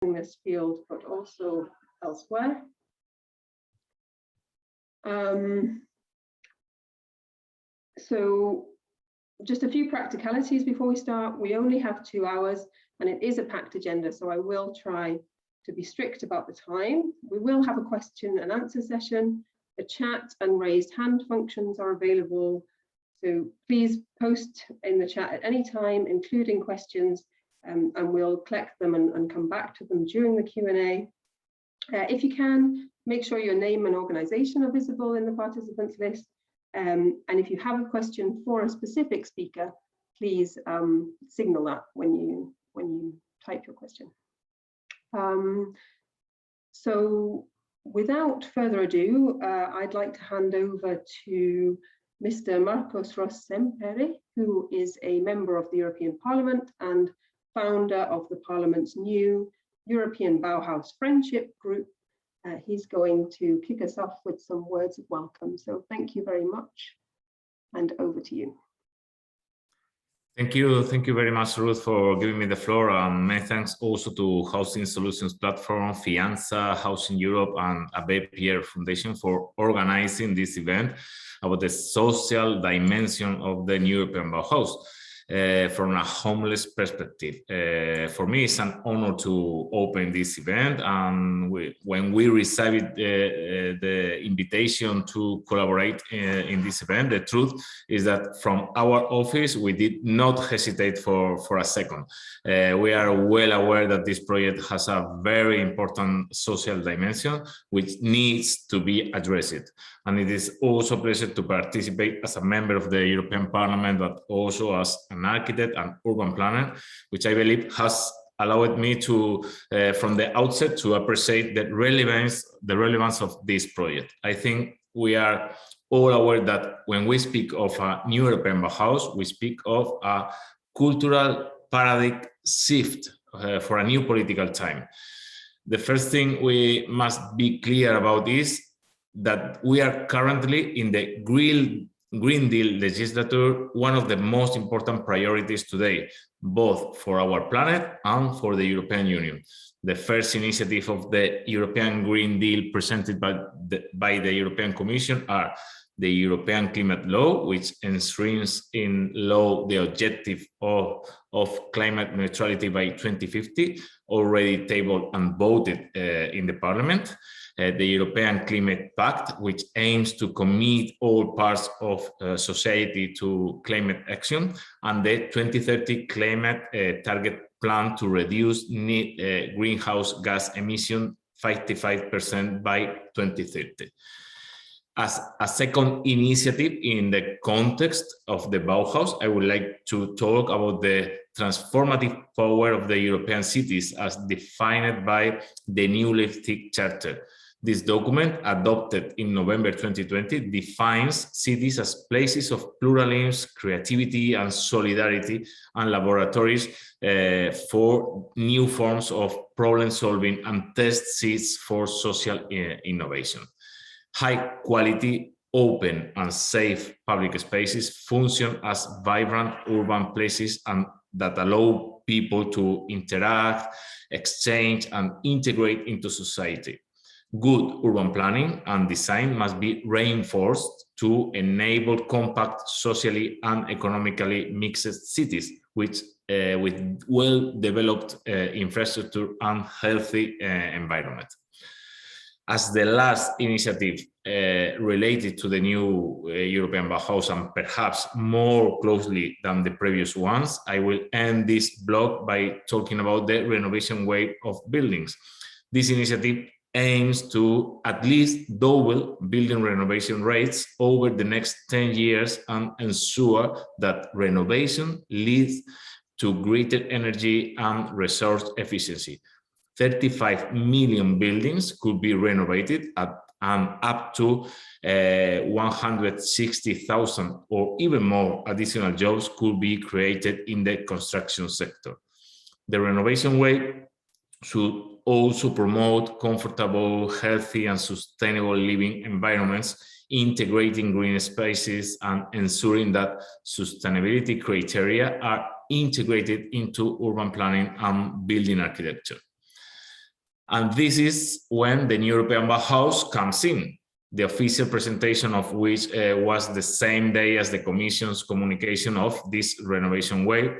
in this field, but also elsewhere. So just a few practicalities before we start. We only have 2 hours and it is a packed agenda, so I will try to be strict about the time. We will have a question and answer session. The chat and raised hand functions are available, so please post in the chat at any time, including questions, and we'll collect them and come back to them during the Q&A. If you can, make sure your name and organization are visible in the participants list. And if you have a question for a specific speaker, please signal that when you type your question. So without further ado, I'd like to hand over to Mr. Marcos Rossempere, who is a member of the European Parliament and founder of the Parliament's new European Bauhaus Friendship Group. He's going to kick us off with some words of welcome. So thank you very much, and over to you. Thank you very much, Ruth, for giving me the floor. Many thanks also to Housing Solutions Platform, Feantsa, Housing Europe, and Abbé Pierre Foundation for organizing this event about the social dimension of the European Bauhaus. From a homeless perspective. For me, it's an honor to open this event, and when we received the invitation to collaborate in this event, the truth is that from our office, we did not hesitate for a second. We are well aware that this project has a very important social dimension which needs to be addressed. And it is also a pleasure to participate as a member of the European Parliament, but also as an architect and urban planner, which I believe has allowed me to, from the outset, to appreciate the relevance of this project. I think we are all aware that when we speak of a new European Bauhaus, we speak of a cultural paradigm shift for a new political time. The first thing we must be clear about is that we are currently in the Green Deal legislature, one of the most important priorities today, both for our planet and for the European Union. The first initiative of the European Green Deal presented by the European Commission are the European Climate Law, which enshrines in law the objective of climate neutrality by 2050, already tabled and voted in the Parliament. The European Climate Pact, which aims to commit all parts of society to climate action, and the 2030 climate target plan to reduce greenhouse gas emission 55% by 2030. As a second initiative in the context of the Bauhaus, I would like to talk about the transformative power of the European cities as defined by the new Untitled Chapter. This document, adopted in November 2020, defines cities as places of pluralism, creativity, and solidarity, and laboratories for new forms of problem solving and test seats for social innovation. High quality, open, and safe public spaces function as vibrant urban places and that allow people to interact, exchange, and integrate into society. Good urban planning and design must be reinforced to enable compact, socially and economically mixed cities, with well-developed infrastructure and healthy environment. As the last initiative related to the new European Bauhaus, and perhaps more closely than the previous ones, I will end this blog by talking about the renovation wave of buildings. This initiative aims to at least double building renovation rates over the next 10 years and ensure that renovation leads to greater energy and resource efficiency. 35 million buildings could be renovated and up to 160,000 or even more additional jobs could be created in the construction sector. The renovation wave should also promote comfortable, healthy, and sustainable living environments, integrating green spaces and ensuring that sustainability criteria are integrated into urban planning and building architecture. And this is when the European Bauhaus comes in, the official presentation of which was the same day as the Commission's communication of this renovation wave.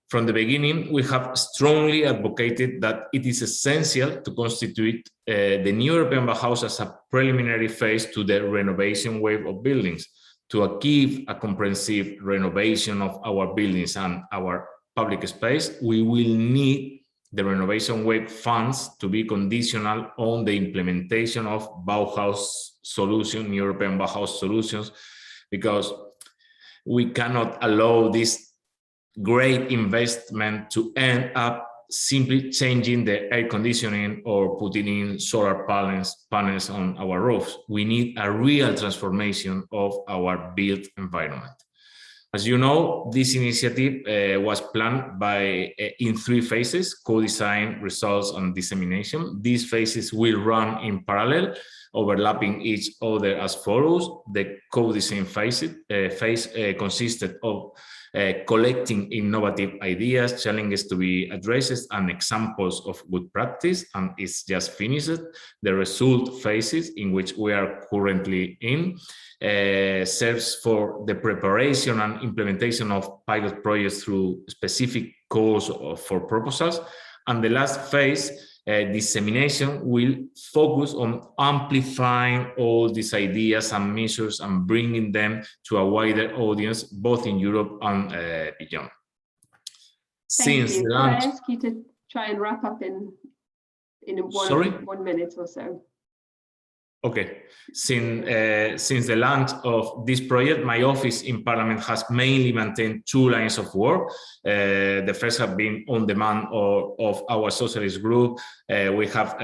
From the beginning, we have strongly advocated that it is essential to constitute the new European Bauhaus as a preliminary phase to the renovation wave of buildings. To achieve a comprehensive renovation of our buildings and our public space, we will need the renovation wave funds to be conditional on the implementation of Bauhaus solution, European Bauhaus solutions, because we cannot allow this great investment to end up simply changing the air conditioning or putting in solar panels on our roofs. We need a real transformation of our built environment. As you know, this initiative was planned in 3 phases: co-design, results, and dissemination. These phases will run in parallel, overlapping each other as follows. The co-design phase consisted of collecting innovative ideas, challenges to be addressed, and examples of good practice, and it's just finished. The result phases, in which we are currently in, serves for the preparation and implementation of pilot projects through specific calls for proposals. And the last phase, dissemination, will focus on amplifying all these ideas and measures and bringing them to a wider audience, both in Europe and beyond. Thank you. Could I ask you to try and wrap up in one minute or so? Okay. Since the launch of this project, my office in Parliament has mainly maintained 2 lines of work. The first have been on demand of our socialist group. We have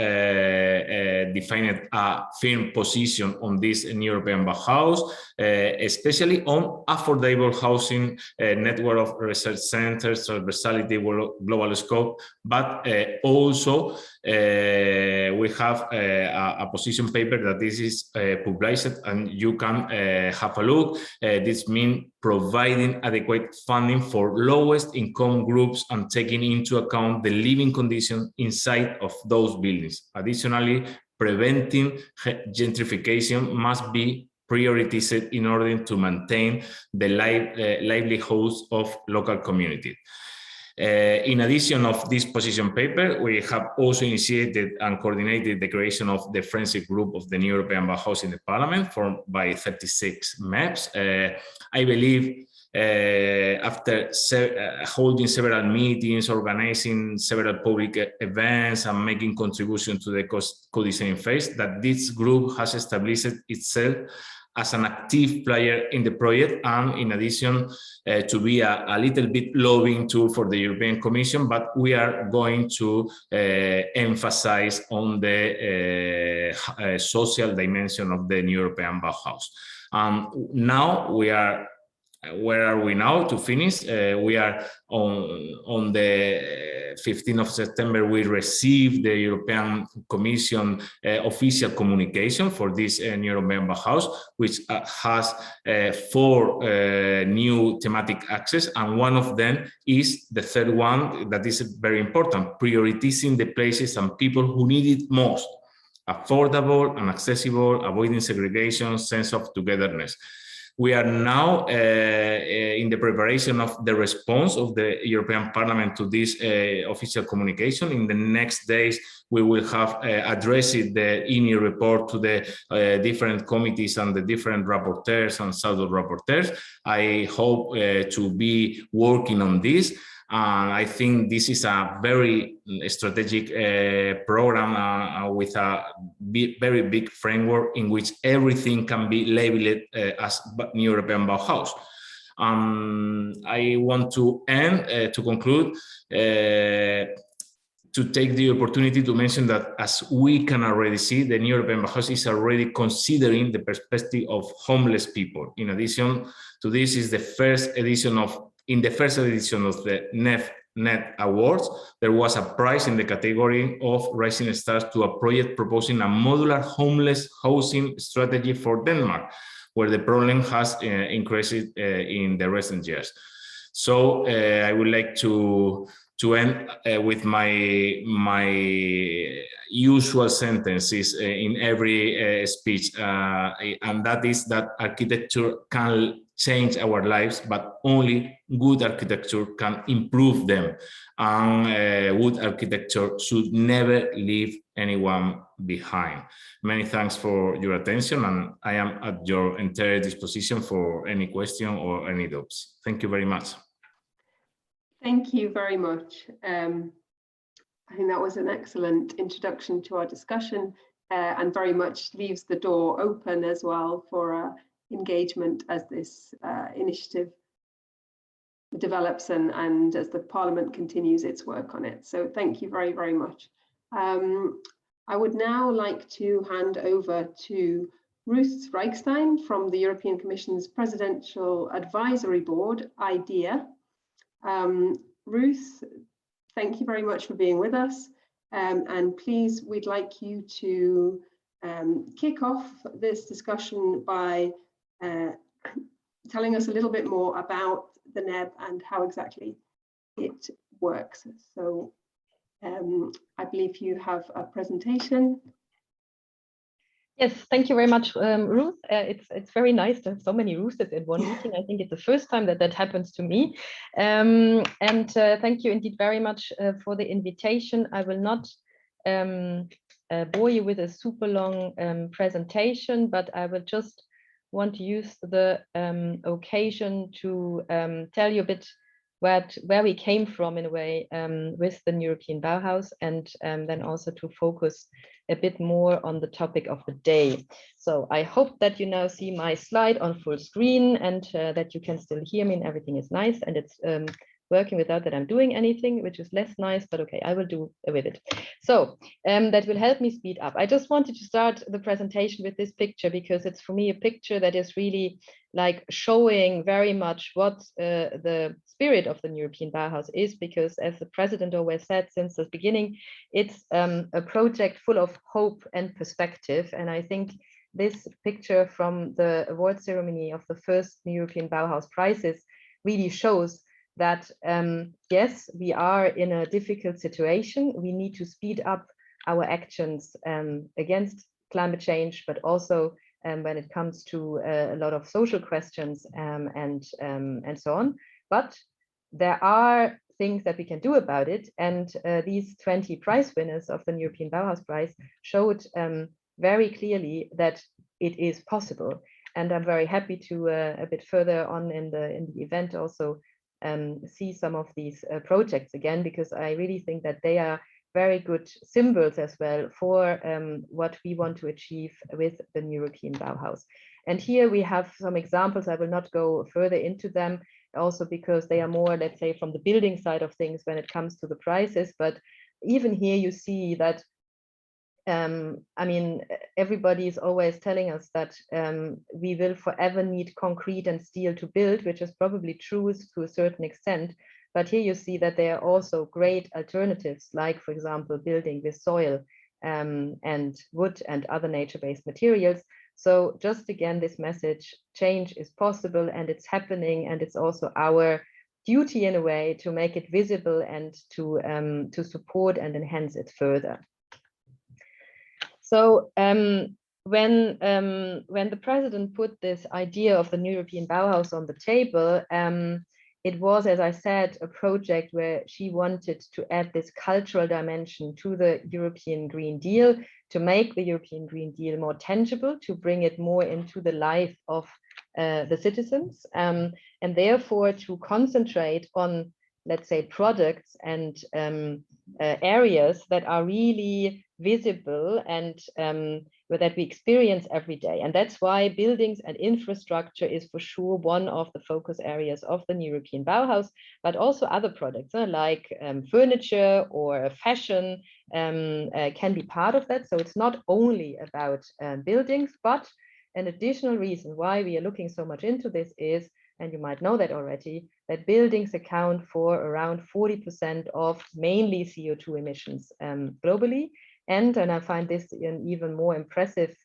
defined a firm position on this European Bauhaus, especially on affordable housing, network of research centers, transversality, global scope, but also we have a position paper that this is published, and you can have a look. This means providing adequate funding for lowest income groups and taking into account the living conditions inside of those buildings. Additionally, preventing gentrification must be prioritized in order to maintain the livelihoods of local communities. In addition of this position paper, we have also initiated and coordinated the creation of the friendship group of the new European Bauhaus in the Parliament, formed by 36 MEPs. I believe after holding several meetings, organizing several public events, and making contributions to the co-design phase, that this group has established itself as an active player in the project, and in addition to be a little bit lobbying tool for the European Commission, but we are going to emphasize on the social dimension of the new European Bauhaus. Now we are, where are we now to finish? We are on the 15th of September, we received the European Commission official communication for this new European Bauhaus, which has 4 new thematic axes, and one of them is the third one that is very important: prioritizing the places and people who need it most, affordable and accessible, avoiding segregation, sense of togetherness. We are now in the preparation of the response of the European Parliament to this official communication. In the next days, we will have addressed the INI report to the different committees and the different rapporteurs and shadow rapporteurs. I hope to be working on this. I think this is a very strategic program with a very big framework in which everything can be labeled as new European Bauhaus. I want to end, to conclude, to take the opportunity to mention that, as we can already see, the new European Bauhaus is already considering the perspective of homeless people. In addition to this, is the first edition of the NET Awards, there was a prize in the category of Rising Stars to a project proposing a modular homeless housing strategy for Denmark, where the problem has increased in the recent years. So I would like to to end with my usual sentences in every speech, and that is that architecture can change our lives, but only good architecture can improve them, and good architecture should never leave anyone behind. Many thanks for your attention, and I am at your entire disposition for any question or any doubts. Thank you very much. Thank you very much. I think that was an excellent introduction to our discussion, and very much leaves the door open as well for engagement as this initiative develops and as the Parliament continues its work on it. So thank you very, very much. I would now like to hand over to Ruth Reichstein from the European Commission's Presidential Advisory Board, IDEA. Ruth, thank you very much for being with us. And please, we'd like you to kick off this discussion by telling us a little bit more about the NEB and how exactly it works. So I believe you have a presentation. Yes, thank you very much, Ruth. It's very nice to have so many Ruths in one meeting. I think it's the first time that happens to me. Thank you indeed very much for the invitation. I will not bore you with a super long presentation, but I will just want to use the occasion to tell you a bit where we came from in a way with the European Bauhaus, and then also to focus a bit more on the topic of the day. So I hope that you now see my slide on full screen, and that you can still hear me and everything is nice, and it's working without that I'm doing anything, which is less nice, but okay, I will do with it. So that will help me speed up. I just wanted to start the presentation with this picture because it's for me a picture that is really like showing very much what the spirit of the European Bauhaus is, because as the president always said since the beginning, it's a project full of hope and perspective. And I think this picture from the award ceremony of the first European Bauhaus prizes really shows that yes, we are in a difficult situation. We need to speed up our actions against climate change, but also when it comes to a lot of social questions and so on. But there are things that we can do about it, and these 20 prize winners of the European Bauhaus Prize showed very clearly that it is possible. And I'm very happy to a bit further on in the event also see some of these projects again, because I really think that they are very good symbols as well for what we want to achieve with the European Bauhaus. And here we have some examples. I will not go further into them, also because they are more, let's say, from the building side of things when it comes to the prizes. But even here you see that I mean, everybody is always telling us that we will forever need concrete and steel to build, which is probably true to a certain extent. But here you see that there are also great alternatives, like, for example, building with soil and wood and other nature-based materials. So just again, this message, change is possible and it's happening, and it's also our duty in a way to make it visible and to support and enhance it further. So when the president put this idea of the European Bauhaus on the table, it was, as I said, a project where she wanted to add this cultural dimension to the European Green Deal, to make the European Green Deal more tangible, to bring it more into the life of the citizens, and therefore to concentrate on, let's say, products and areas that are really visible and that we experience every day. And that's why buildings and infrastructure is for sure one of the focus areas of the European Bauhaus, but also other products like furniture or fashion can be part of that. So it's not only about buildings, but an additional reason why we are looking so much into this is, and you might know that already, that buildings account for around 40% of mainly CO2 emissions globally. And I find this an even more impressive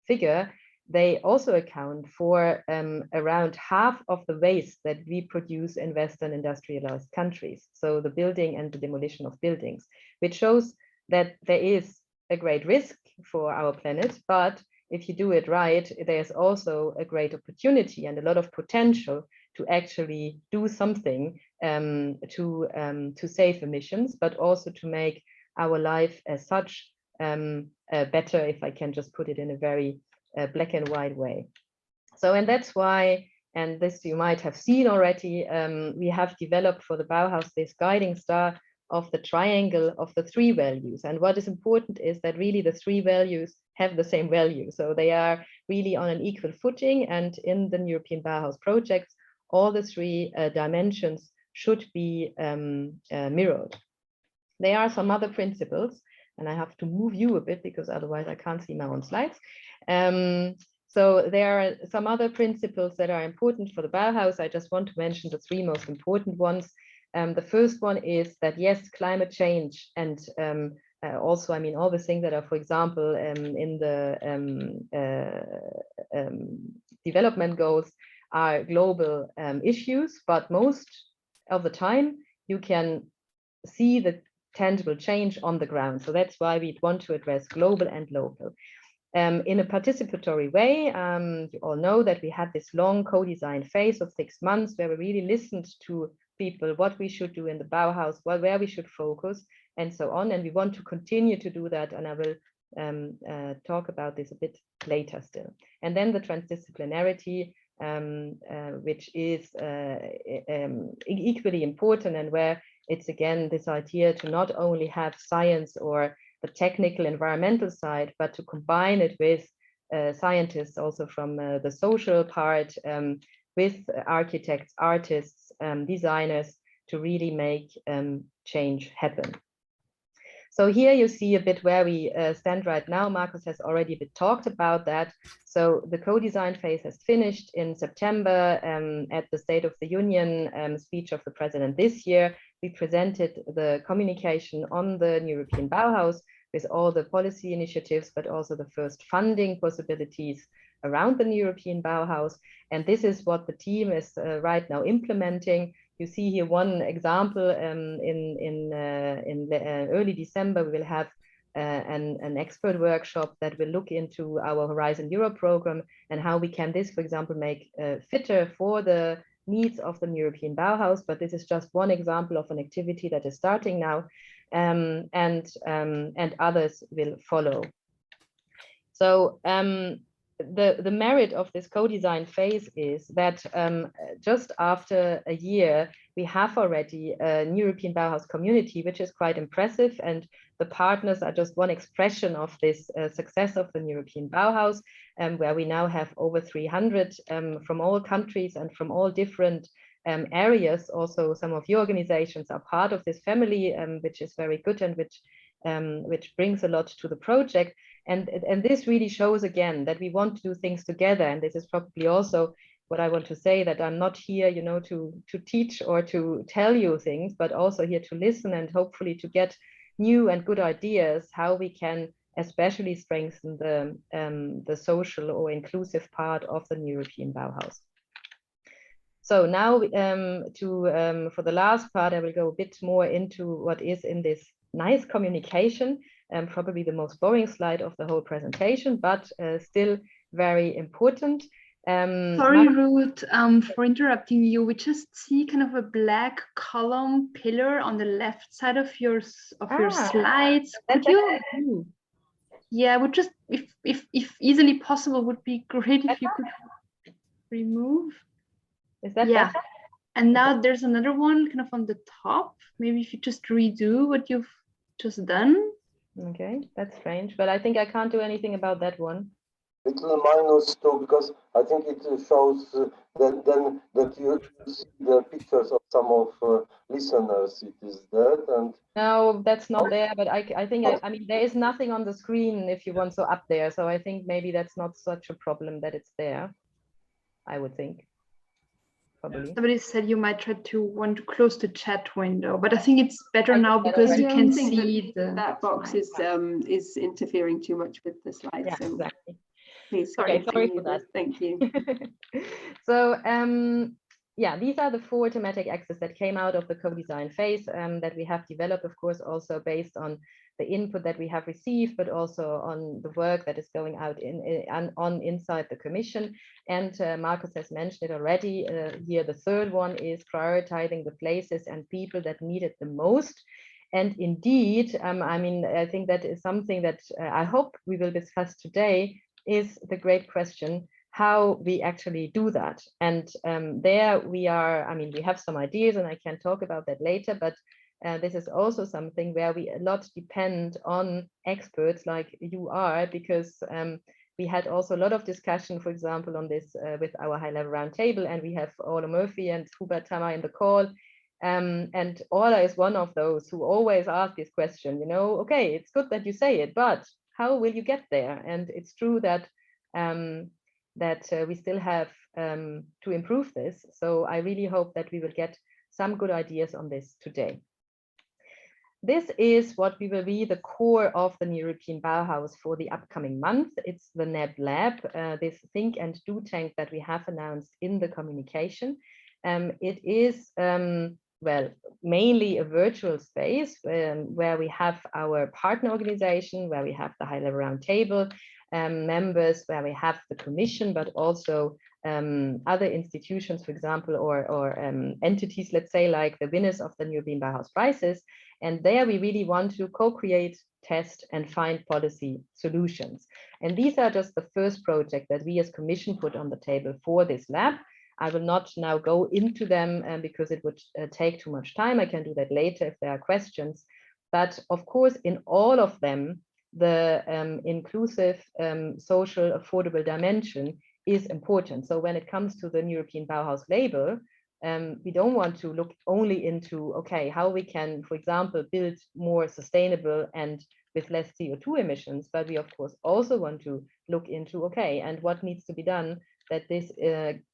figure, they also account for around half of the waste that we produce in Western industrialized countries. So the building and the demolition of buildings, which shows that there is a great risk for our planet, but if you do it right, there's also a great opportunity and a lot of potential to actually do something to save emissions, but also to make our life as such better, if I can just put it in a very black and white way. So, and that's why, and this you might have seen already, we have developed for the Bauhaus this guiding star of the triangle of the 3 values. And what is important is that really the 3 values have the same value. So they are really on an equal footing, and in the European Bauhaus projects, all the 3 dimensions should be mirrored. There are some other principles, and I have to move you a bit because otherwise I can't see my own slides. So there are some other principles that are important for the Bauhaus. I just want to mention the 3 most important ones. The first one is that, yes, climate change and also, I mean, all the things that are, for example, in the development goals are global issues, but most of the time you can see the tangible change on the ground. So that's why we want to address global and local. In a participatory way, you all know that we had this long co-design phase of 6 months where we really listened to people, what we should do in the Bauhaus, where we should focus, and so on. And we want to continue to do that, and I will talk about this a bit later still. And then the transdisciplinarity, which is equally important, and where it's again this idea to not only have science or the technical environmental side, but to combine it with scientists also from the social part, with architects, artists, designers, to really make change happen. So here you see a bit where we stand right now. Markus has already a bit talked about that. So the co-design phase has finished in September at the State of the Union speech of the President this year. We presented the communication on the European Bauhaus with all the policy initiatives, but also the first funding possibilities around the European Bauhaus. And this is what the team is right now implementing. You see here one example. In early December, we will have an expert workshop that will look into our Horizon Europe program and how we can this, for example, make fitter for the needs of the European Bauhaus. But this is just one example of an activity that is starting now, and others will follow. So the merit of this co-design phase is that just after a year, we have already a European Bauhaus community, which is quite impressive. And the partners are just one expression of this success of the European Bauhaus, where we now have over 300 from all countries and from all different areas. Also, some of your organizations are part of this family, which is very good and which brings a lot to the project. And this really shows again that we want to do things together. And this is probably also what I want to say, that I'm not here, you know, to teach or to tell you things, but also here to listen and hopefully to get new and good ideas how we can especially strengthen the social or inclusive part of the European Bauhaus. So now for the last part, I will go a bit more into what is in this nice communication, probably the most boring slide of the whole presentation, but still very important. Sorry, Ruth, for interrupting you. We just see kind of a black column pillar on the left side of your slides. Could you? Yeah, would just if easily possible, would be great if you could remove. Is that yeah? Better? And now there's another one kind of on the top. Maybe if you just redo what you've just done. Okay, that's strange, but I think I can't do anything about that one. Little minus too, because I think it shows that you see the pictures of some of listeners. It is that, and no, that's not there. But I think I mean there is nothing on the screen if you want so up there. So I think maybe that's not such a problem that it's there. I would think. Probably. Somebody said you might try to want to close the chat window, but I think it's better now because you can see that box is interfering too much with the slides. Yeah, so. exactly. Please Okay, sorry continue for that. this. Thank you. So yeah, these are the 4 thematic axes that came out of the co-design phase that we have developed, of course, also based on the input that we have received, but also on the work that is going out inside the Commission. And Marcus has mentioned it already. Here, the 3rd one is prioritizing the places and people that need it the most. And indeed, I mean, I think that is something that I hope we will discuss today, is the great question, how we actually do that. And there we are, I mean, we have some ideas and I can talk about that later, but this is also something where we a lot depend on experts like you are, because we had also a lot of discussion, for example, on this with our high-level roundtable, and we have Ola Murphy and Hubert Tamar in the call. And Ola is one of those who always ask this question, you know, okay, it's good that you say it, but how will you get there? And it's true that we still have to improve this. So I really hope that we will get some good ideas on this today. This is what we will be the core of the European Bauhaus for the upcoming month. It's the NEB Lab, this think and do tank that we have announced in the communication. It is, well, mainly a virtual space where we have our partner organization, where we have the high-level roundtable members, where we have the Commission, but also other institutions, for example, or entities, let's say, like the winners of the European Bauhaus prizes. And there we really want to co-create, test, and find policy solutions. And these are just the first project that we as Commission put on the table for this lab. I will not now go into them because it would take too much time. I can do that later if there are questions. But of course, in all of them, the inclusive, social, affordable dimension is important. So when it comes to the European Bauhaus label, we don't want to look only into, okay, how we can, for example, build more sustainable and with less CO2 emissions, but we of course also want to look into, okay, and what needs to be done that this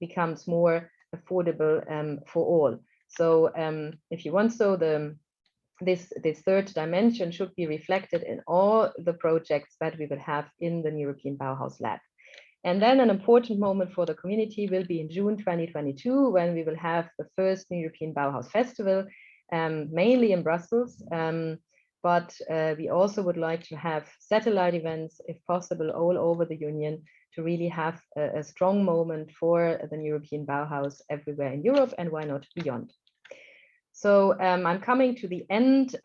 becomes more affordable for all. So if you want, so this 3rd dimension should be reflected in all the projects that we will have in the European Bauhaus Lab. And then an important moment for the community will be in June 2022, when we will have the first European Bauhaus Festival, mainly in Brussels. But we also would like to have satellite events, if possible, all over the Union, to really have a strong moment for the European Bauhaus everywhere in Europe, and why not beyond. So I'm coming to the end.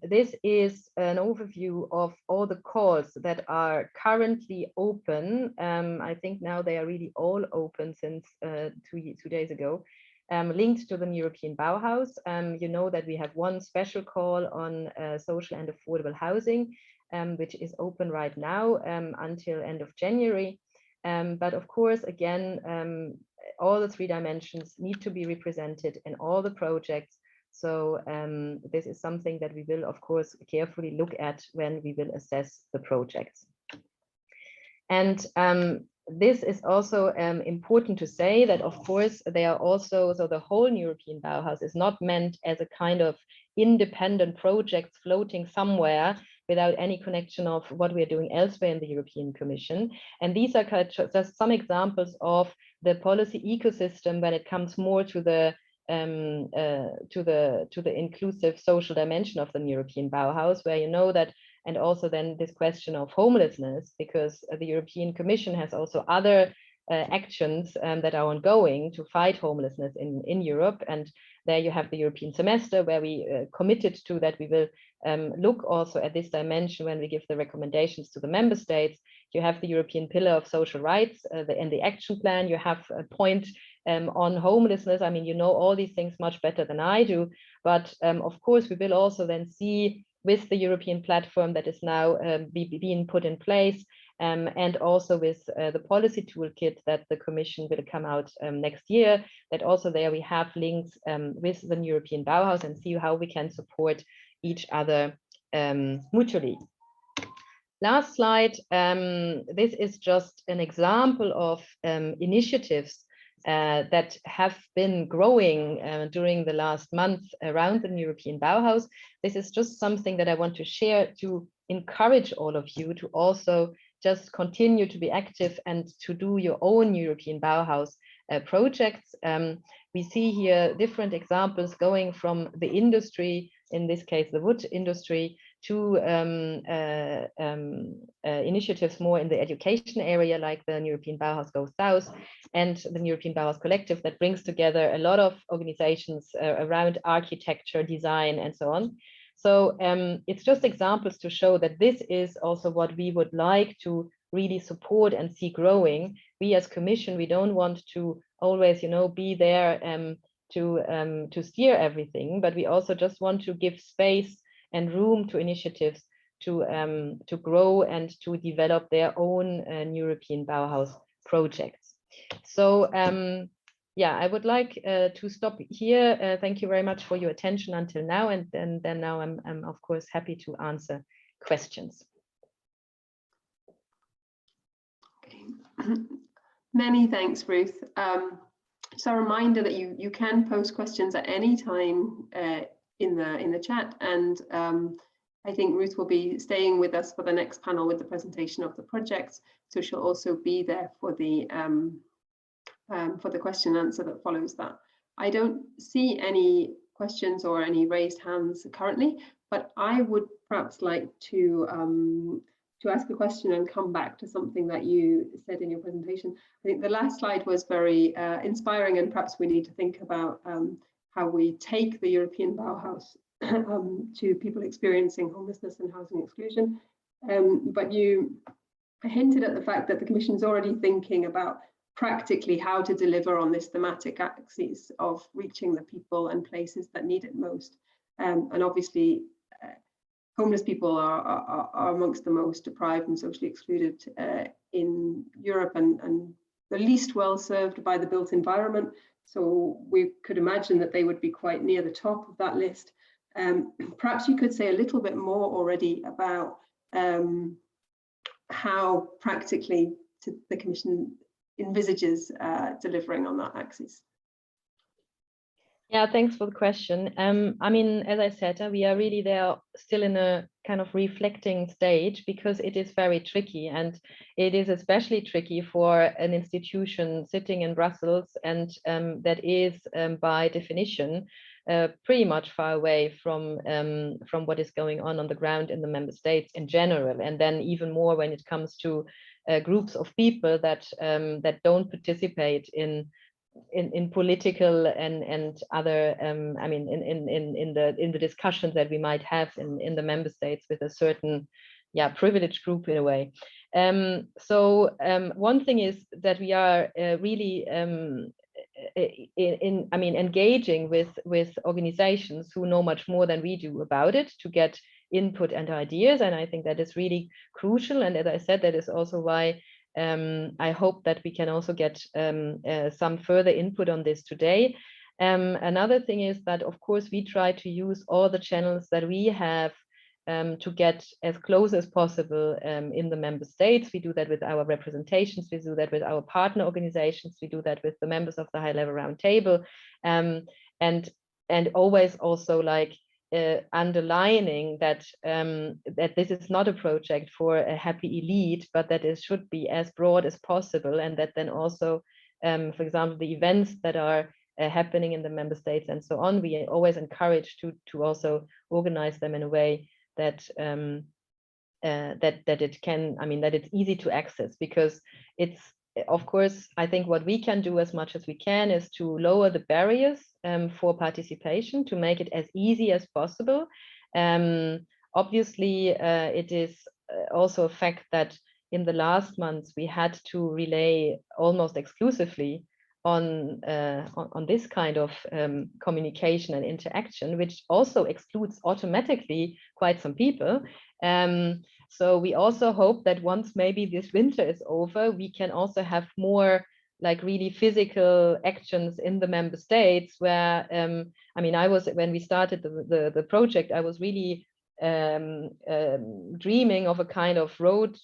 This is an overview of all the calls that are currently open. I think now they are really all open since 2 days ago, linked to the European Bauhaus. You know that we have one special call on social and affordable housing, which is open right now until end of January. But of course, again, all the 3 dimensions need to be represented in all the projects. So this is something that we will, of course, carefully look at when we will assess the projects. And this is also important to say that, of course, they are also, so the whole European Bauhaus is not meant as a kind of independent project floating somewhere without any connection of what we are doing elsewhere in the European Commission. And these are just some examples of the policy ecosystem when it comes more to the inclusive social dimension of the European Bauhaus, where you know that, and also then this question of homelessness, because the European Commission has also other actions that are ongoing to fight homelessness in Europe. And there you have the European semester, where we committed to that we will look also at this dimension when we give the recommendations to the member states. You have the European pillar of social rights and the action plan. You have a point on homelessness. I mean, you know all these things much better than I do, but of course we will also then see with the European platform that is now being put in place, and also with the policy toolkit that the Commission will come out next year, that also there we have links with the European Bauhaus and see how we can support each other mutually. Last slide. This is just an example of initiatives that have been growing during the last month around the European Bauhaus. This is just something that I want to share to encourage all of you to also just continue to be active and to do your own European Bauhaus projects. We see here different examples going from the industry, in this case the wood industry, to initiatives more in the education area, like the European Bauhaus Goes South and the European Bauhaus Collective, that brings together a lot of organizations around architecture, design, and so on. So it's just examples to show that this is also what we would like to really support and see growing. We as Commission, we don't want to always, be there to steer everything, but we also just want to give space and room to initiatives to grow and to develop their own European Bauhaus projects. So yeah, I would like to stop here. Thank you very much for your attention until now, and then now I'm of course happy to answer questions. Okay. Many thanks, Ruth. So a reminder that you can post questions at any time in the chat, and I think Ruth will be staying with us for the next panel with the presentation of the projects, so she'll also be there for the question and answer that follows that. I don't see any questions or any raised hands currently, but I would perhaps like to ask a question and come back to something that you said in your presentation. I think the last slide was very inspiring, and perhaps we need to think about how we take the European Bauhaus to people experiencing homelessness and housing exclusion. But you hinted at the fact that the Commission is already thinking about practically how to deliver on this thematic axis of reaching the people and places that need it most. And obviously, homeless people are amongst the most deprived and socially excluded in Europe, and the least well served by the built environment. So we could imagine that they would be quite near the top of that list. Perhaps you could say a little bit more already about how practically the Commission envisages delivering on that axis. Yeah, thanks for the question. I mean, as I said, we are really there still in a kind of reflecting stage, because it is very tricky, and it is especially tricky for an institution sitting in Brussels, and that is by definition pretty much far away from what is going on the ground in the member states in general, and then even more when it comes to groups of people that that don't participate in political and other I mean in the discussions that we might have in the member states with a certain privileged group in a way. So one thing is that we are really engaging with organizations who know much more than we do about it, to get input and ideas, and I think that is really crucial. And as I said, that is also why I hope that we can also get some further input on this today. Another thing is that, of course, we try to use all the channels that we have to get as close as possible in the member states. We do that with our representations, we do that with our partner organizations, we do that with the members of the high-level round table, and always also like underlining that that this is not a project for a happy elite, but that it should be as broad as possible, and that then also, for example, the events that are happening in the member states and so on, we always encourage to also organize them in a way that that it can, I mean, that it's easy to access, because it's, of course, I think what we can do as much as we can is to lower the barriers for participation, to make it as easy as possible. Obviously, it is also a fact that in the last months we had to rely almost exclusively on this kind of communication and interaction, which also excludes automatically quite some people. So we also hope that once maybe this winter is over, we can also have more like really physical actions in the member states, where I mean, when we started the project, I was really dreaming of a kind of road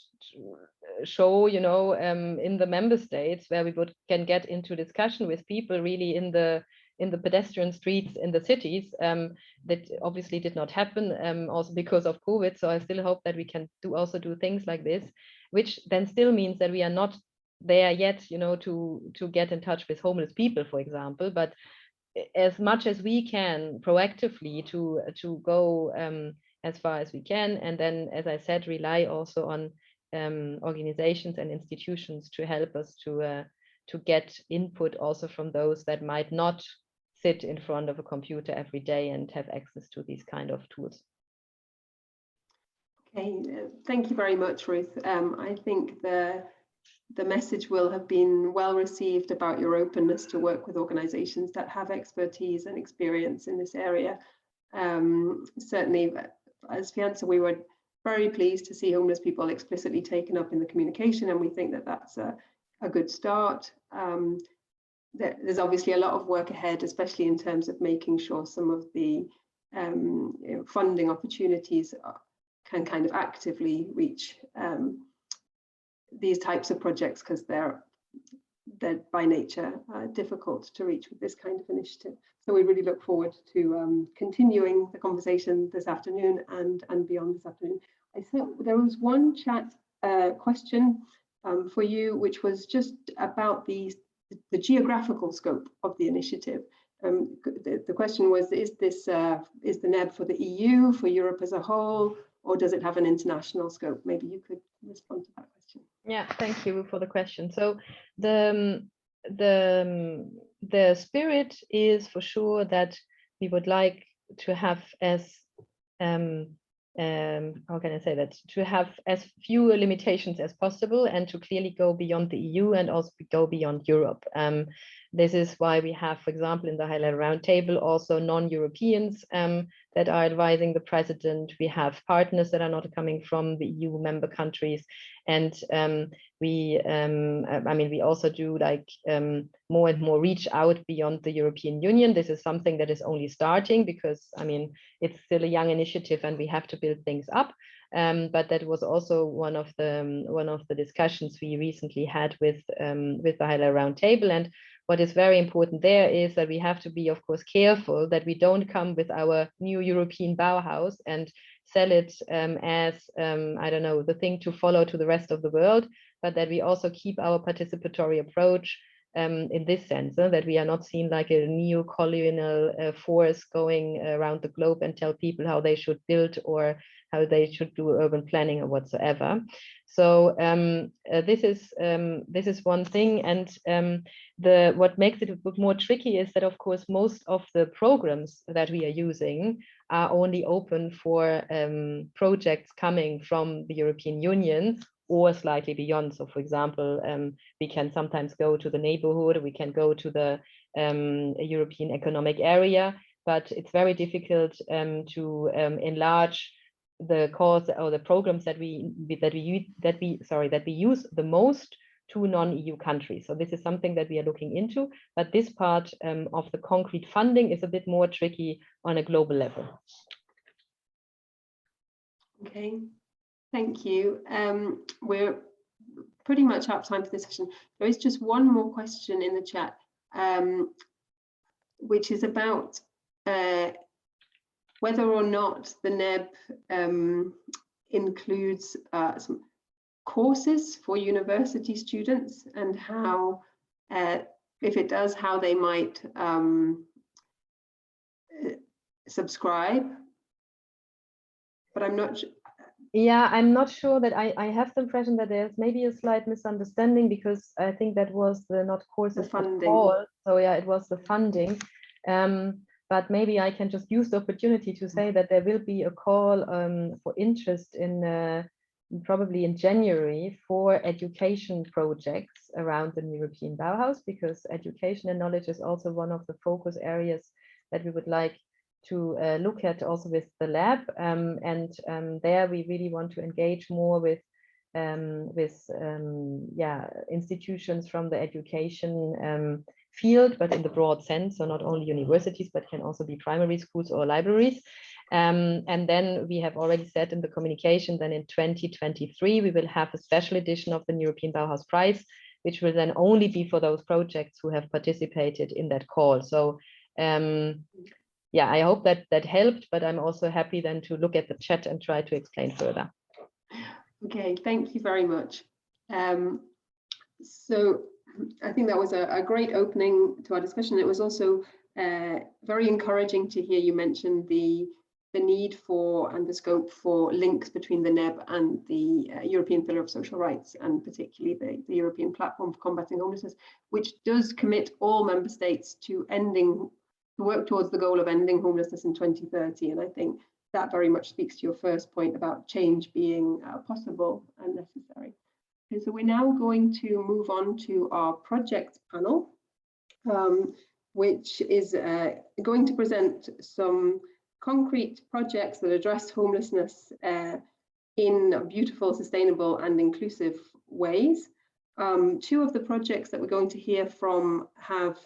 show, you know, in the member states, where we can get into discussion with people really in the in the pedestrian streets in the cities. That obviously did not happen, also because of COVID. So I still hope that we can also do things like this, which then still means that we are not there yet, you know, to get in touch with homeless people, for example, but as much as we can proactively to go as far as we can, and then, as I said, rely also on organizations and institutions to help us to get input also from those that might not sit in front of a computer every day and have access to these kind of tools. Okay, thank you very much, Ruth. I think the message will have been well received about your openness to work with organizations that have expertise and experience in this area. Certainly, as Feantsa, we were very pleased to see homeless people explicitly taken up in the communication, and we think that that's a good start. There's obviously a lot of work ahead, especially in terms of making sure some of the funding opportunities can kind of actively reach these types of projects, because they're by nature difficult to reach with this kind of initiative. So we really look forward to continuing the conversation this afternoon and beyond this afternoon. I think there was one chat question for you, which was just about the geographical scope of the initiative. The question was, is the NEB for the EU, for Europe as a whole, or does it have an international scope? Maybe you could respond to that question. Yeah, thank you for the question. So the spirit is for sure that we would like to have as how can I say that, to have as few limitations as possible, and to clearly go beyond the EU and also go beyond Europe. This is why we have, for example, in the high-level roundtable, also non-Europeans that are advising the president. We have partners that are not coming from the EU member countries, and we also do like more and more reach out beyond the European Union. This is something that is only starting, because I mean, it's still a young initiative and we have to build things up. But that was also one of the discussions we recently had with the high-level roundtable. And what is very important there is that we have to be, of course, careful that we don't come with our new European Bauhaus and sell it as, I don't know, the thing to follow to the rest of the world, but that we also keep our participatory approach in this sense, that we are not seen like a neo-colonial force going around the globe and tell people how they should build or how they should do urban planning or whatsoever. So this is one thing, and what makes it a bit more tricky is that, of course, most of the programs that we are using are only open for projects coming from the European Union or slightly beyond. So, for example, we can sometimes go to the neighborhood, we can go to the European Economic Area, but it's very difficult to enlarge the course or the programs that we use the most to non-EU countries. So this is something that we are looking into, but this part of the concrete funding is a bit more tricky on a global level. Okay, thank you. We're pretty much out of time for this session. There is just one more question in the chat, which is about whether or not the NEB includes some courses for university students, and how, if it does, how they might subscribe. But I'm not sure. Yeah, I'm not sure that I have the impression that there's maybe a slight misunderstanding, because I think that was the not courses, the funding. All. So yeah, it was the funding. But maybe I can just use the opportunity to say that there will be a call for interest in probably in January for education projects around the European Bauhaus, because education and knowledge is also one of the focus areas that we would like to look at also with the lab. There we really want to engage more with institutions from the education field, but in the broad sense, so not only universities, but can also be primary schools or libraries. And then we have already said in the communication that in 2023 we will have a special edition of the European Bauhaus Prize, which will then only be for those projects who have participated in that call. So Yeah, I hope that helped, but I'm also happy then to look at the chat and try to explain further. Okay, thank you very much. So I think that was a great opening to our discussion. It was also very encouraging to hear you mention the need for and the scope for links between the NEB and the European Pillar of Social Rights, and particularly the European Platform for Combating Homelessness, which does commit all member states to work towards the goal of ending homelessness in 2030. And I think that very much speaks to your first point about change being possible and necessary. Okay, so we're now going to move on to our project panel, which is going to present some concrete projects that address homelessness in beautiful, sustainable and inclusive ways. Two of the projects that we're going to hear from have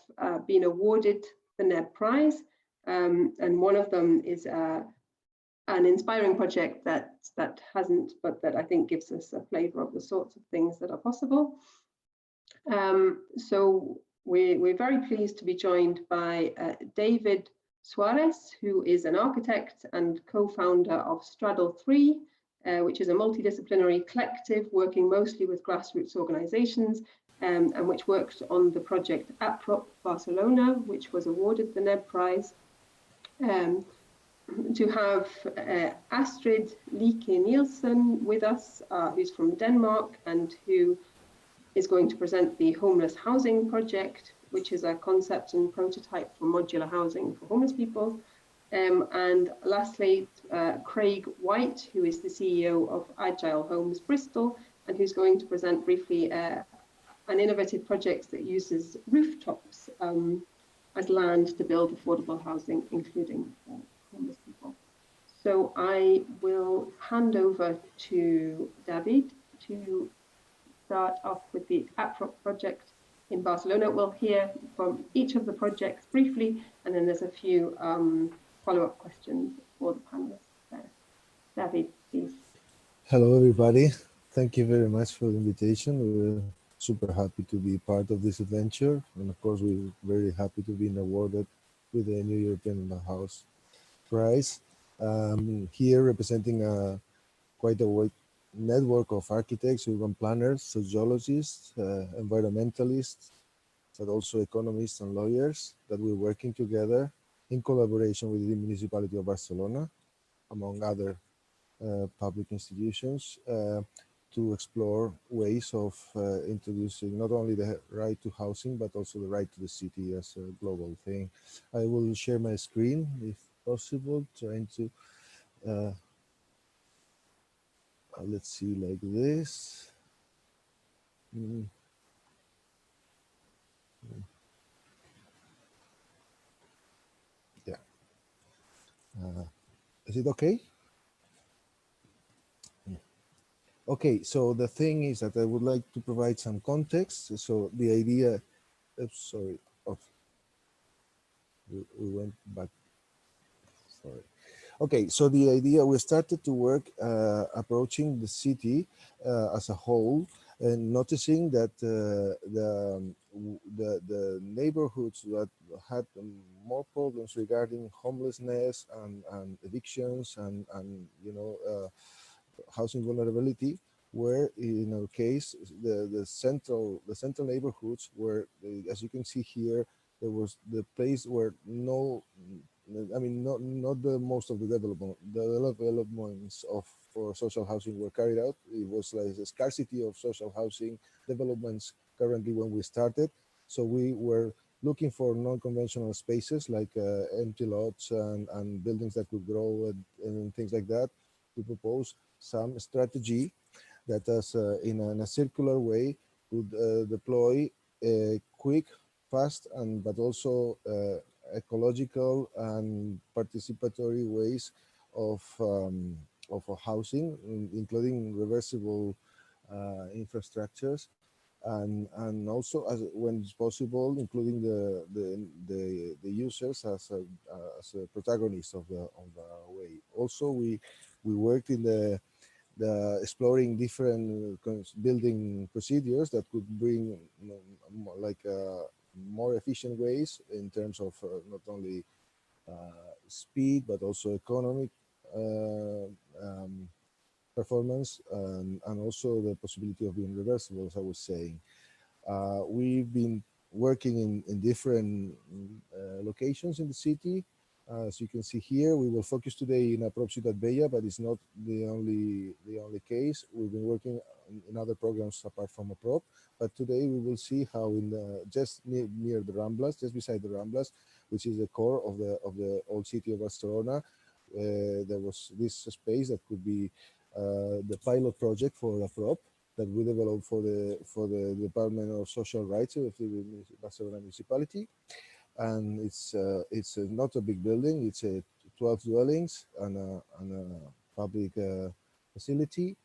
been awarded the NEB Prize, and one of them is an inspiring project that hasn't, but that I think gives us a flavor of the sorts of things that are possible. So we're very pleased to be joined by David Suarez, who is an architect and co-founder of Straddle 3, which is a multidisciplinary collective working mostly with grassroots organizations, and which worked on the project APROP Barcelona, which was awarded the NEB Prize. To have Astrid Lieke Nielsen with us, who's from Denmark and who is going to present the Homeless Housing Project, which is a concept and prototype for modular housing for homeless people. And lastly, Craig White, who is the CEO of Agile Homes Bristol, and who's going to present briefly an innovative project that uses rooftops as land to build affordable housing, including homeless people. So I will hand over to David to start off with the APROP project in Barcelona. We'll hear from each of the projects briefly, and then there's a few follow-up questions for the panelists there. David, please. Hello, everybody. Thank you very much for the invitation. We're super happy to be part of this adventure. And of course, we're very happy to be awarded with the new European Bauhaus Prize. Here representing quite a wide network of architects, urban planners, sociologists, environmentalists, but also economists and lawyers that we're working together in collaboration with the municipality of Barcelona, among other public institutions, to explore ways of introducing not only the right to housing, but also the right to the city as a global thing. I will share my screen if possible, trying to, let's see, like this. Yeah. Is it okay? Okay, so the thing is that I would like to provide some context. So the idea, sorry, we went back, sorry. Okay, so the idea, we started to work approaching the city as a whole, and noticing that the neighborhoods that had more problems regarding homelessness and evictions and you know, housing vulnerability were, in our case, the central neighborhoods where, as you can see here, there was the place where no, I mean, not the most of the developments for social housing were carried out. It was like a scarcity of social housing developments currently when we started. So we were looking for non-conventional spaces like empty lots and buildings that could grow and things like that. We propose some strategy that in a circular way would deploy quick, fast, but also ecological and participatory ways of housing, including reversible infrastructures, and also, as when it's possible, including the users as a protagonist of the way. Also, we worked in the exploring different building procedures that could bring like more efficient ways in terms of not only speed but also economic performance, and also the possibility of being reversible, as I was saying. We've been working in different locations in the city. As you can see here, we will focus today in a prop Ciutat Bella, but it's not the only case. We've been working in other programs apart from a prop, but today we will see how in the just near the Ramblas, just beside the Ramblas, which is the core of the old city of Barcelona, there was this space that could be the pilot project for a prop that we developed for the Department of Social Rights of the Barcelona municipality. And it's not a big building. It's 12 dwellings and a public facility.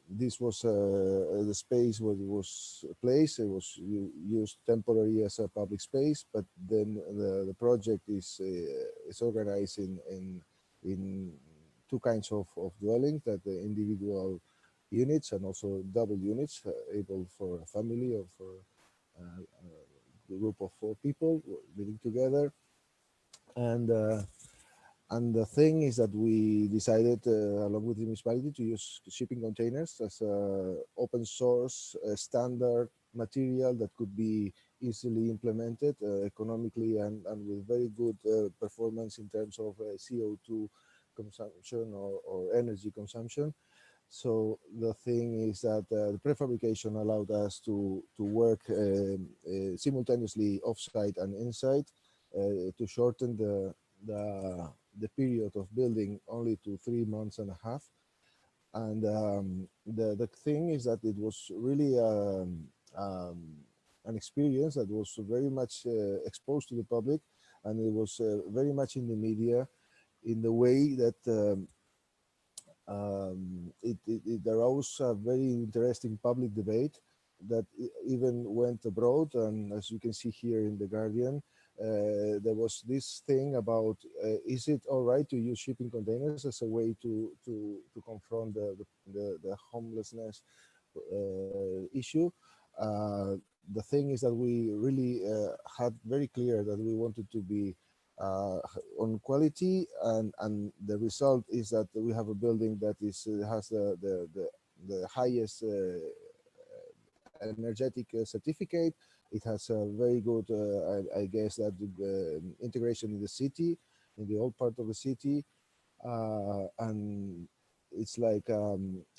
This was the space where it was placed. It was used temporarily as a public space, but then the project is organized in two kinds of dwellings, that the individual units and also double units, able for a family or for a group of 4 people living together. And the thing is that we decided, along with the municipality, to use shipping containers as an open source standard material that could be easily implemented economically and with very good performance in terms of CO2 consumption or energy consumption. So the thing is that the prefabrication allowed us to work simultaneously offsite and inside to shorten the period of building only to 3 months and a half. And the thing is that it was really an experience that was very much exposed to the public, and it was very much in the media, in the way that it arose a very interesting public debate that even went abroad. And as you can see here in The Guardian, there was this thing about is it all right to use shipping containers as a way to confront the homelessness issue. The thing is that we really had very clear that we wanted to be on quality, and the result is that we have a building that has the highest energetic certificate. It has a very good, I guess, that integration in the city, in the old part of the city, and it's like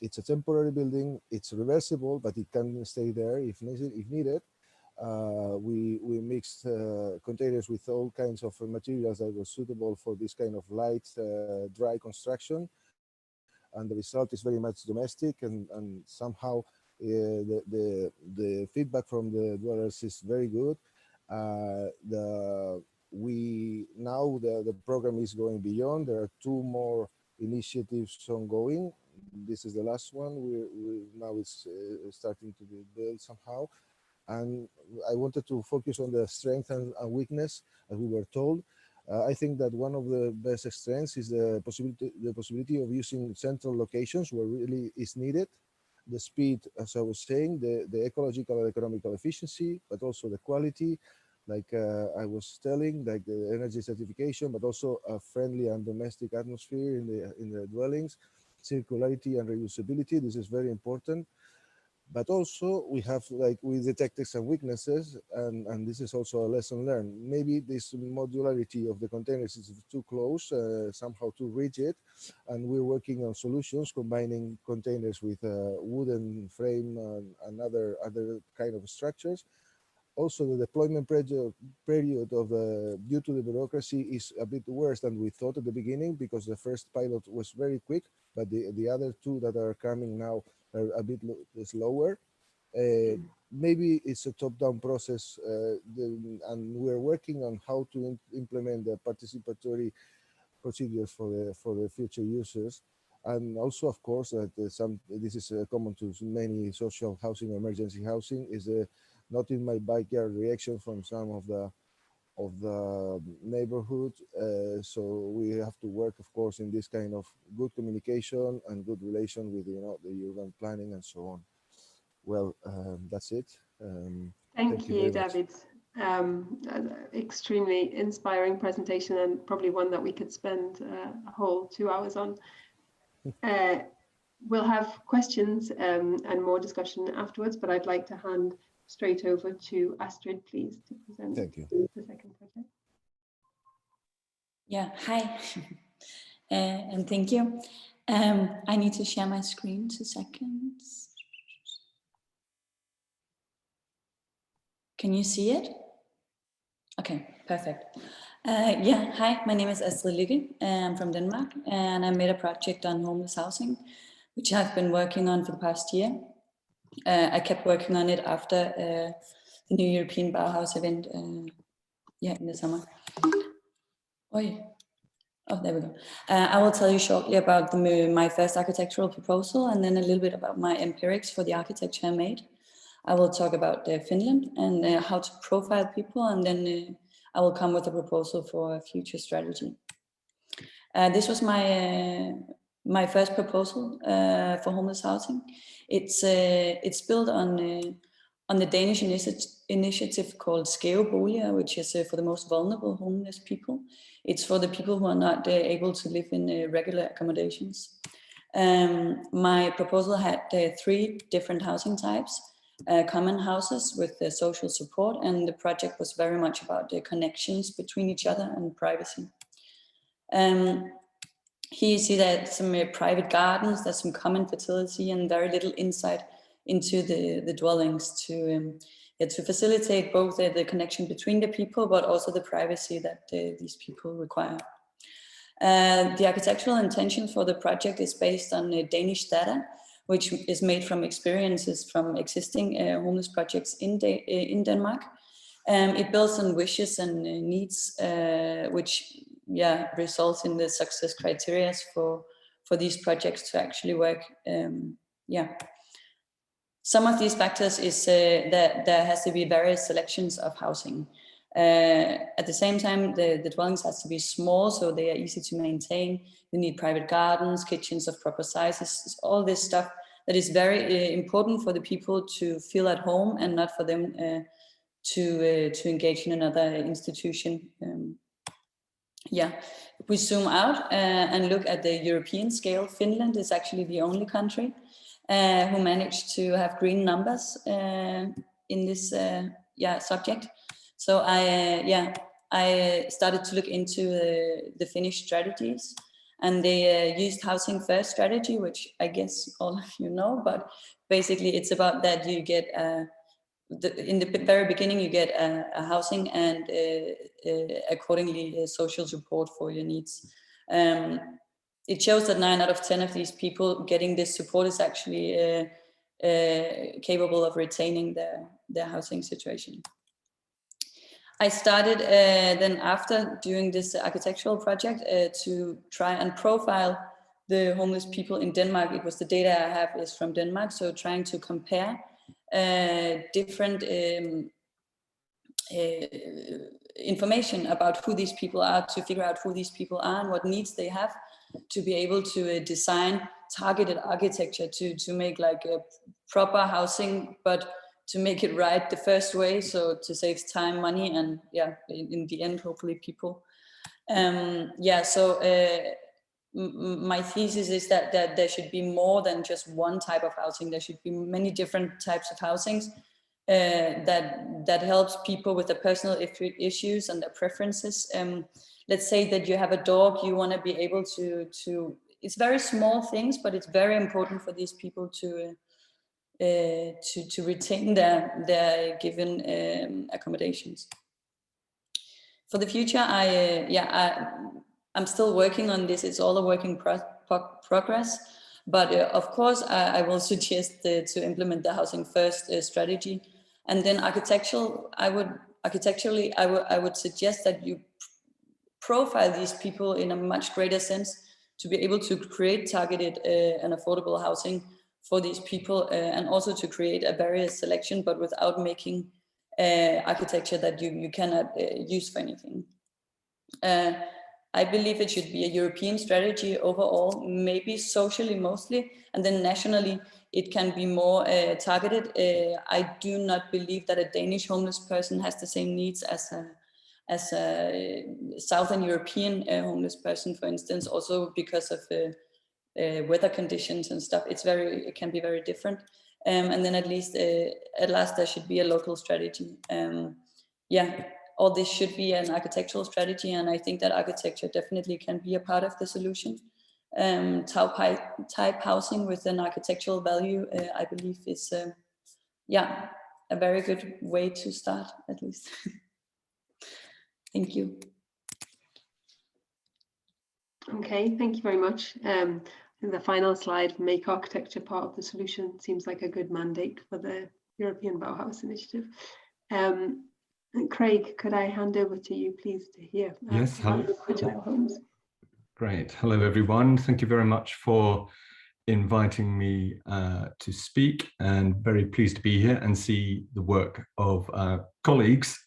it's a temporary building. It's reversible, but it can stay there if needed. We mixed containers with all kinds of materials that were suitable for this kind of light, dry construction, and the result is very much domestic, and somehow the feedback from the dwellers is very good. The program is going beyond. There are 2 more initiatives ongoing. This is the last one. We now it's starting to be built somehow. And I wanted to focus on the strength and weakness, as we were told. I think that one of the best strengths is the possibility of using central locations where really is needed. The speed, as I was saying, the ecological and economical efficiency, but also the quality, like I was telling, like the energy certification, but also a friendly and domestic atmosphere in the dwellings, circularity and reusability. This is very important. But also we have, like, we detected some weaknesses, and this is also a lesson learned. Maybe this modularity of the containers is too close, somehow too rigid, and we're working on solutions combining containers with wooden frame and other kind of structures. Also, the deployment period of due to the bureaucracy is a bit worse than we thought at the beginning, because the first pilot was very quick, but the other 2 that are coming now are a bit slower. Maybe it's a top-down process, and we're working on how to implement the participatory procedures for the future users. And also, of course, that this is common to many social housing or emergency housing, is not in my backyard reaction from some of the neighborhood. So we have to work, of course, in this kind of good communication and good relation with the urban planning and so on. Well, that's it. Thank you, very much. David. Extremely inspiring presentation, and probably one that we could spend a whole 2 hours on. We'll have questions and more discussion afterwards, but I'd like to hand straight over to Astrid, please, to present Thank you. the second project. Yeah, hi, and thank you. I need to share my screen 2 seconds. Can you see it? Okay, perfect. Yeah, hi, my name is Astrid Lykke. I'm from Denmark, and I made a project on homeless housing, which I've been working on for the past year. I kept working on it after the new European Bauhaus event, yeah, in the summer. Oh, there we go. I will tell you shortly about my first architectural proposal, and then a little bit about my empirics for the architecture I made. I will talk about Finland and how to profile people, and then I will come with a proposal for a future strategy. This was my first proposal for homeless housing. It's built on the Danish initiative called Skæve Boliger, which is for the most vulnerable homeless people. It's for the people who are not able to live in regular accommodations. My proposal had 3 different housing types. Common houses with social support, and the project was very much about the connections between each other and privacy. Here you see that some private gardens, there's some common fertility, and very little insight into the dwellings to facilitate both the connection between the people, but also the privacy that these people require. The architectural intention for the project is based on Danish data, which is made from experiences from existing homeless projects in Denmark. It builds on wishes and needs, which results in the success criteria for these projects to actually work. Some of these factors is that there has to be various selections of housing. At the same time, the dwellings has to be small, so they are easy to maintain. You need private gardens, kitchens of proper sizes, all this stuff that is very important for the people to feel at home and not for them to engage in another institution. If we zoom out and look at the European scale, Finland is actually the only country who managed to have green numbers in this subject. So I started to look into the Finnish strategies, and they used housing first strategy, which I guess all of you know, but basically it's about that you get in the very beginning you get a housing and accordingly social support for your needs. It shows that 9 out of 10 of these people getting this support is actually capable of retaining their housing situation. I started then after doing this architectural project to try and profile the homeless people in Denmark. It was the data I have is from Denmark, so trying to compare different information about who these people are, to figure out who these people are and what needs they have, to be able to design targeted architecture to make like a proper housing, but to make it right the first way, so to save time, money, and in the end hopefully people. My thesis is that there should be more than just one type of housing. There should be many different types of housings that helps people with their personal issues and their preferences. Let's say that you have a dog, you want to be able to it's very small things, but it's very important for these people to retain their given accommodations. For the future, I'm still working on this. It's all a work in progress, but of course I will suggest to implement the housing first strategy, and then architecturally I would suggest that you profile these people in a much greater sense to be able to create targeted and affordable housing for these people, and also to create a barrier selection, but without making architecture that you cannot use for anything. I believe it should be a European strategy overall, maybe socially mostly, and then nationally it can be more targeted. I do not believe that a Danish homeless person has the same needs as a Southern European homeless person, for instance, also because of weather conditions and stuff. It can be very different. And then at last there should be a local strategy. All this should be an architectural strategy, and I think that architecture definitely can be a part of the solution. Type housing with an architectural value, I believe is a very good way to start, at least. Thank you. Okay, thank you very much. The final slide, make architecture part of the solution, seems like a good mandate for the European Bauhaus initiative. Craig, could I hand over to you, please, to hear? Yes, hello. Homes. Great. Hello, everyone. Thank you very much for inviting me to speak, and very pleased to be here and see the work of colleagues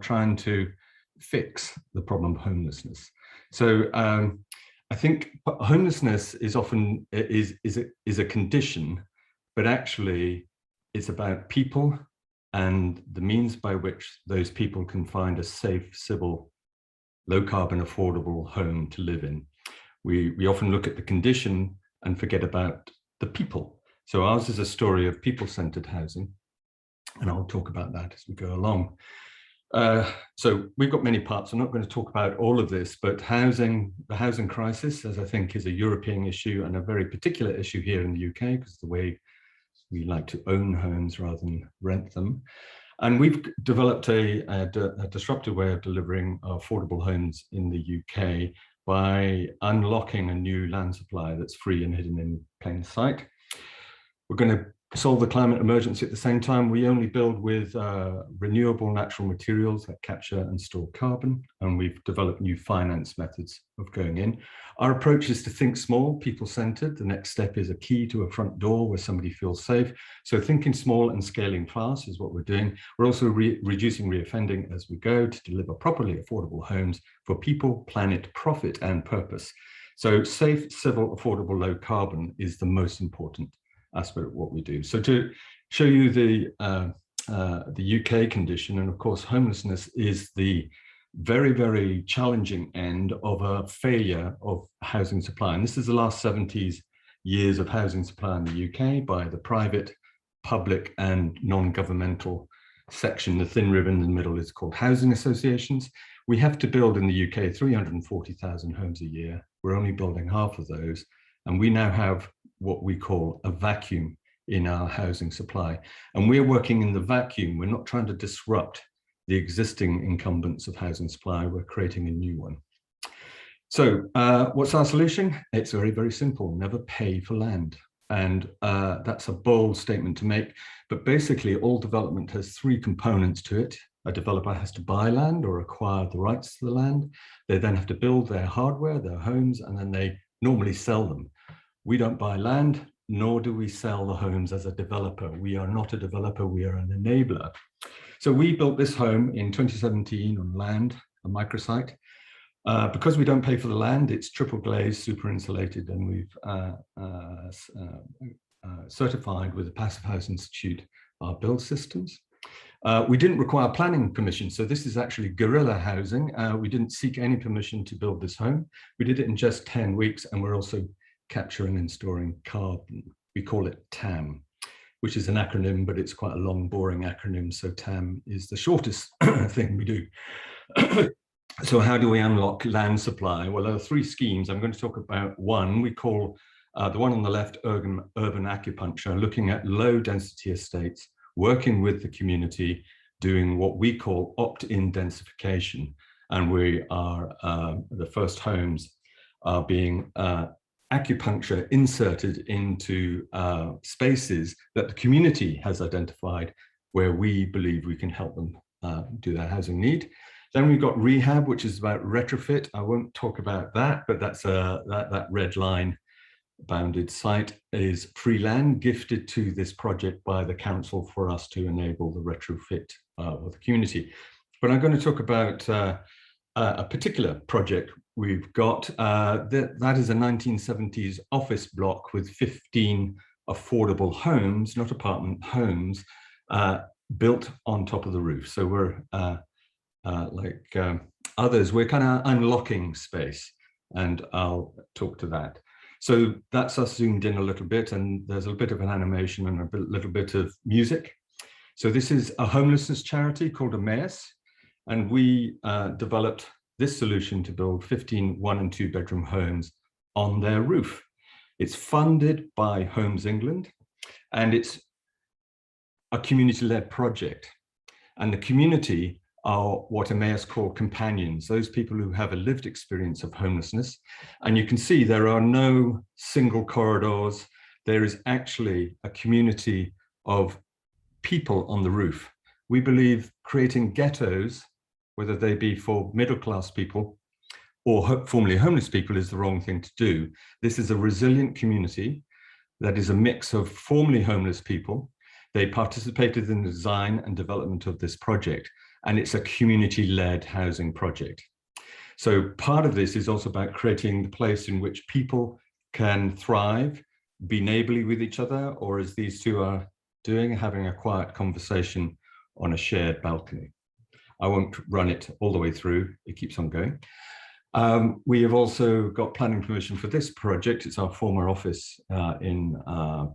trying to fix the problem of homelessness. So I think homelessness is often is a condition, but actually it's about people and the means by which those people can find a safe, civil, low carbon, affordable home to live in. We often look at the condition and forget about the people. So ours is a story of people-centered housing, and I'll talk about that as we go along. So we've got many parts. I'm not going to talk about all of this, but the housing crisis, as I think, is a European issue and a very particular issue here in the UK, because the way we like to own homes rather than rent them. And we've developed a disruptive way of delivering affordable homes in the UK by unlocking a new land supply that's free and hidden in plain sight. We're going to solve the climate emergency at the same time. We only build with renewable natural materials that capture and store carbon, and we've developed new finance methods of going in. Our approach is to think small, people-centered. The next step is a key to a front door where somebody feels safe. So thinking small and scaling fast is what we're doing. We're also reducing reoffending as we go to deliver properly affordable homes for people, planet, profit, and purpose. So safe, civil, affordable, low carbon is the most important aspect of what we do. So to show you the UK condition, and of course homelessness is the very, very challenging end of a failure of housing supply. And this is the last 70 years of housing supply in the UK by the private, public and non-governmental section. The thin ribbon in the middle is called housing associations. We have to build in the UK 340,000 homes a year. We're only building half of those. And we now have what we call a vacuum in our housing supply. And we're working in the vacuum. We're not trying to disrupt the existing incumbents of housing supply. We're creating a new one. So what's our solution? It's very, very simple. Never pay for land. And that's a bold statement to make. But basically, all development has three components to it. A developer has to buy land or acquire the rights to the land. They then have to build their hardware, their homes, and then they normally sell them. We don't buy land, nor do we sell the homes as a developer. We are not a developer, we are an enabler. So we built this home in 2017 on land, a microsite. Because we don't pay for the land, it's triple glazed, super insulated, and we've certified with the Passive House Institute our build systems. We didn't require planning permission, so this is actually guerrilla housing. We didn't seek any permission to build this home. We did it in just 10 weeks, and we're also capturing and storing carbon. We call it TAM, which is an acronym, but it's quite a long, boring acronym. So TAM is the shortest thing we do. So how do we unlock land supply? Well, there are three schemes. I'm going to talk about one. We call the one on the left urban acupuncture, looking at low density estates, working with the community, doing what we call opt-in densification. And we are, the first homes are being acupuncture inserted into spaces that the community has identified where we believe we can help them do their housing need. Then we've got rehab, which is about retrofit. I won't talk about that, but that's that red line bounded site is free land gifted to this project by the council for us to enable the retrofit of the community. But I'm going to talk about a particular project we've got, that is a 1970s office block with 15 affordable homes, not apartment homes, built on top of the roof. So we're like others, we're kind of unlocking space, and I'll talk to that. So that's us zoomed in a little bit, and there's a bit of an animation and a little bit of music. So this is a homelessness charity called Emmaus, and we developed this solution to build 15 1- and 2-bedroom homes on their roof. It's funded by Homes England, and it's a community-led project. And the community are what Emmaus call companions, those people who have a lived experience of homelessness. And you can see there are no single corridors. There is actually a community of people on the roof. We believe creating ghettos, whether they be for middle-class people or formerly homeless people, is the wrong thing to do. This is a resilient community that is a mix of formerly homeless people. They participated in the design and development of this project, and it's a community-led housing project. So part of this is also about creating the place in which people can thrive, be neighborly with each other, or as these two are doing, having a quiet conversation on a shared balcony. I won't run it all the way through, it keeps on going. We have also got planning permission for this project. It's our former office in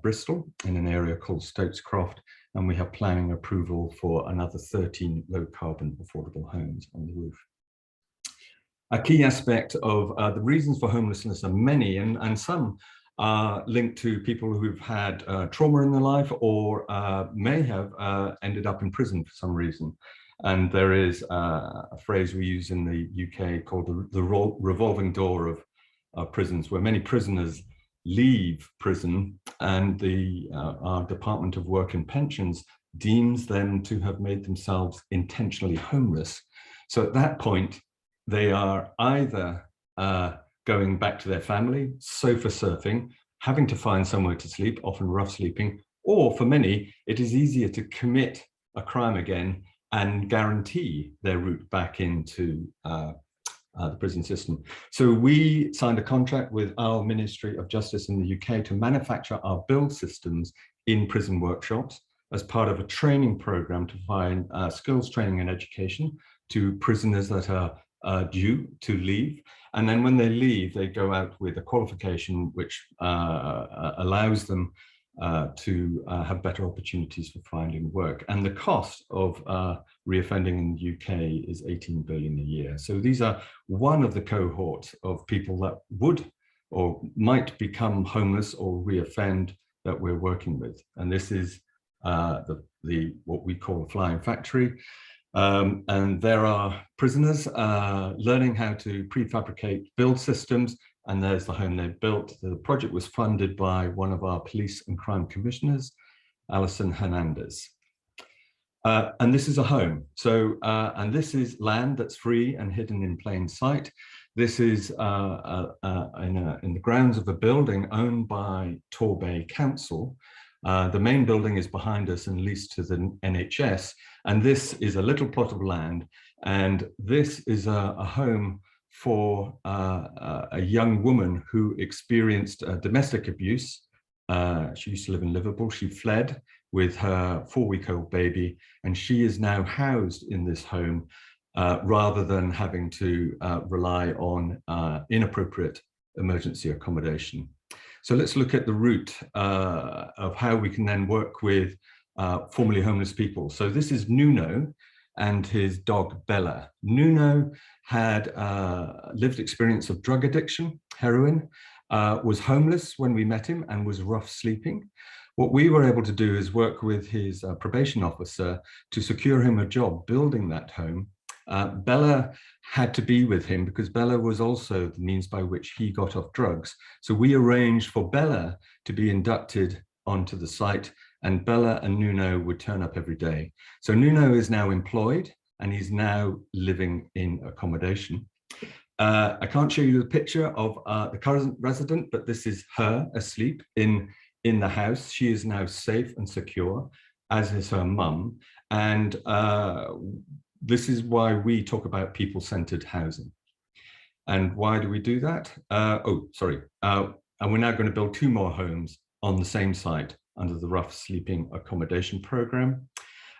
Bristol, in an area called Stokes Croft, and we have planning approval for another 13 low carbon affordable homes on the roof. A key aspect of the reasons for homelessness are many, and some are linked to people who've had trauma in their life, or may have ended up in prison for some reason. And there is a phrase we use in the UK called the revolving door of prisons, where many prisoners leave prison, and our Department of Work and Pensions deems them to have made themselves intentionally homeless. So at that point, they are either going back to their family, sofa surfing, having to find somewhere to sleep, often rough sleeping, or for many, it is easier to commit a crime again and guarantee their route back into the prison system. So we signed a contract with our Ministry of Justice in the UK to manufacture our build systems in prison workshops as part of a training program to provide skills training and education to prisoners that are due to leave. And then when they leave, they go out with a qualification which allows them to have better opportunities for finding work. And the cost of reoffending in the UK is 18 billion a year. So these are one of the cohorts of people that would or might become homeless or reoffend that we're working with. And this is what we call a flying factory. And there are prisoners learning how to prefabricate build systems, and there's the home they've built. The project was funded by one of our police and crime commissioners, Alison Hernandez. And this is a home. So, and this is land that's free and hidden in plain sight. This is in the grounds of a building owned by Torbay Council. The main building is behind us and leased to the NHS. And this is a little plot of land. And this is a home for a young woman who experienced domestic abuse. She used to live in Liverpool. She fled with her 4-week-old baby, and she is now housed in this home rather than having to rely on inappropriate emergency accommodation. So let's look at the route of how we can then work with formerly homeless people. So this is Nuno and his dog Bella. Nuno had lived experience of drug addiction, heroin, was homeless when we met him and was rough sleeping. What we were able to do is work with his probation officer to secure him a job building that home. Bella had to be with him because Bella was also the means by which he got off drugs. So we arranged for Bella to be inducted onto the site, and Bella and Nuno would turn up every day. So Nuno is now employed and he's now living in accommodation. I can't show you the picture of the current resident, but this is her asleep in the house. She is now safe and secure, as is her mum. And this is why we talk about people-centered housing. And why do we do that? And we're now going to build 2 more homes on the same site under the rough sleeping accommodation program.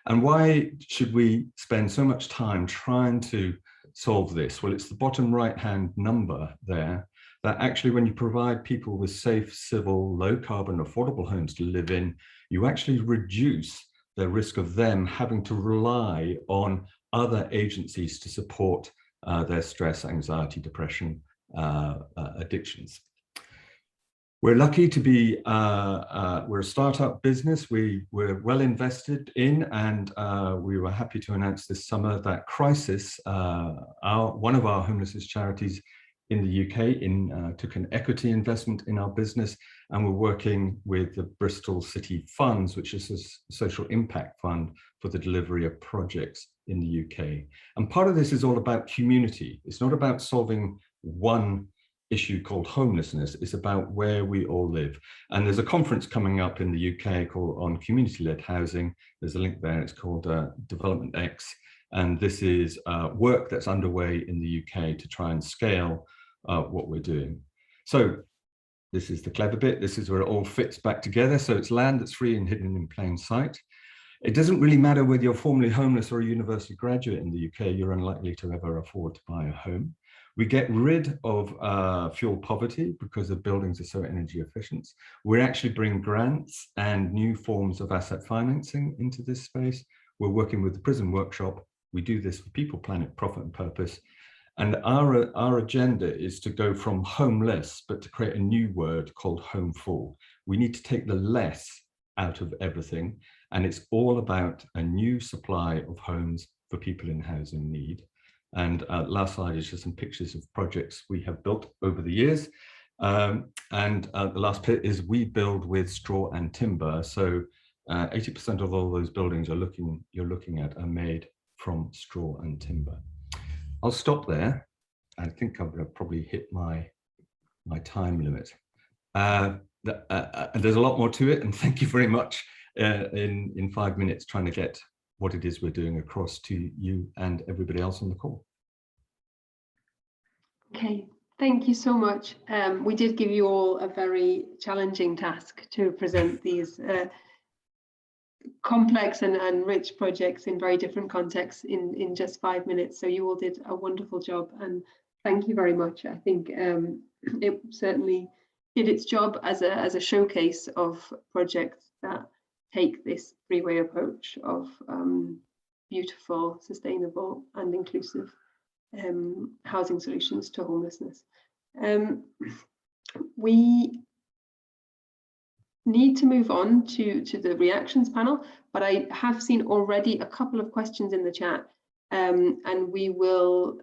And why should we spend so much time trying to solve this? Well, it's the bottom right-hand number there, that actually when you provide people with safe, civil, low-carbon, affordable homes to live in, you actually reduce the risk of them having to rely on other agencies to support their stress, anxiety, depression, addictions. We're lucky to be, we're a startup business. We're well invested in, and we were happy to announce this summer that Crisis, one of our homelessness charities in the UK, took an equity investment in our business, and we're working with the Bristol City Funds, which is a social impact fund for the delivery of projects in the UK. And part of this is all about community. It's not about solving one issue called homelessness. It's about where we all live. And there's a conference coming up in the UK called on community-led housing. There's a link there. It's called Development X. And this is work that's underway in the UK to try and scale what we're doing. So this is the clever bit. This is where it all fits back together. So it's land that's free and hidden in plain sight. It doesn't really matter whether you're formerly homeless or a university graduate in the UK, you're unlikely to ever afford to buy a home. We get rid of fuel poverty because the buildings are so energy efficient. We actually bring grants and new forms of asset financing into this space. We're working with the Prison Workshop. We do this for people, planet, profit and purpose. And our agenda is to go from homeless, but to create a new word called homeful. We need to take the less out of everything. And it's all about a new supply of homes for people in housing need. And last slide is just some pictures of projects we have built over the years. The last bit is we build with straw and timber. So 80% of all those buildings you're looking at are made from straw and timber. I'll stop there. I think I've probably hit my time limit. There's a lot more to it, and thank you very much in 5 minutes trying to get what it is we're doing across to you and everybody else on the call. Okay, thank you so much. We did give you all a very challenging task to present these complex and rich projects in very different contexts in just 5 minutes. So you all did a wonderful job, and thank you very much. I think it certainly did its job as a showcase of projects that take this three-way approach of beautiful, sustainable and inclusive housing solutions to homelessness. We need to move on to the reactions panel, but I have seen already a couple of questions in the chat, and we will,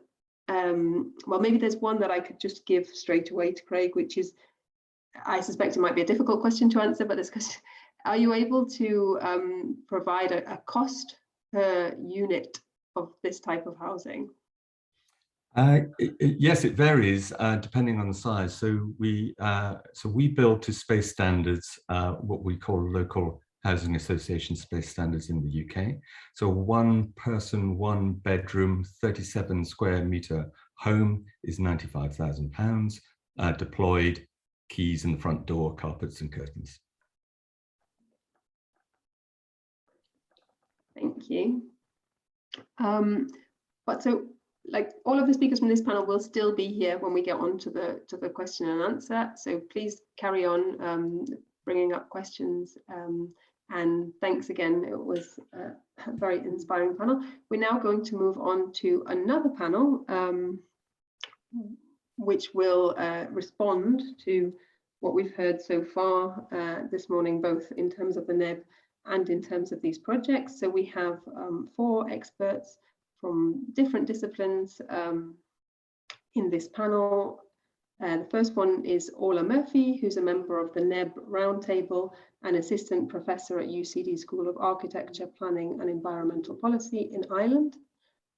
well, maybe there's one that I could just give straight away to Craig, which is, I suspect it might be a difficult question to answer, but this question, are you able to provide a cost per unit of this type of housing? Yes, it varies depending on the size. So we build to space standards, what we call local housing association space standards in the UK. So 1 person, 1 bedroom, 37 square meter home is £95,000, deployed, keys in the front door, carpets and curtains. Thank you. But so, like, all of the speakers from this panel will still be here when we get on to the question and answer. So please carry on bringing up questions. And thanks again. It was a very inspiring panel. We're now going to move on to another panel, which will respond to what we've heard so far this morning, both in terms of the NEB and in terms of these projects. So we have 4 experts from different disciplines in this panel. The first one is Orla Murphy, who's a member of the NEB Roundtable and assistant professor at UCD School of Architecture, Planning and Environmental Policy in Ireland.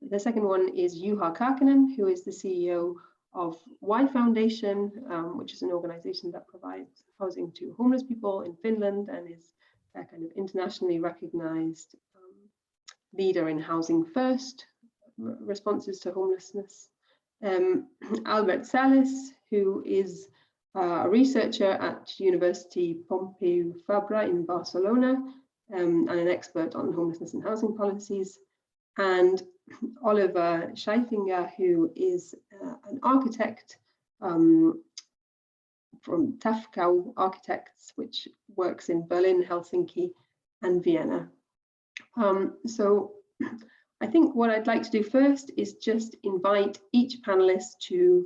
The second one is Juha Karkinen, who is the CEO of Y Foundation, which is an organization that provides housing to homeless people in Finland and is a kind of internationally recognized leader in housing first responses to homelessness. Albert Salas, who is a researcher at University Pompeu Fabra in Barcelona, and an expert on homelessness and housing policies, and Oliver Scheifinger, who is an architect from Tafkau Architects, which works in Berlin, Helsinki, and Vienna. So I think what I'd like to do first is just invite each panelist to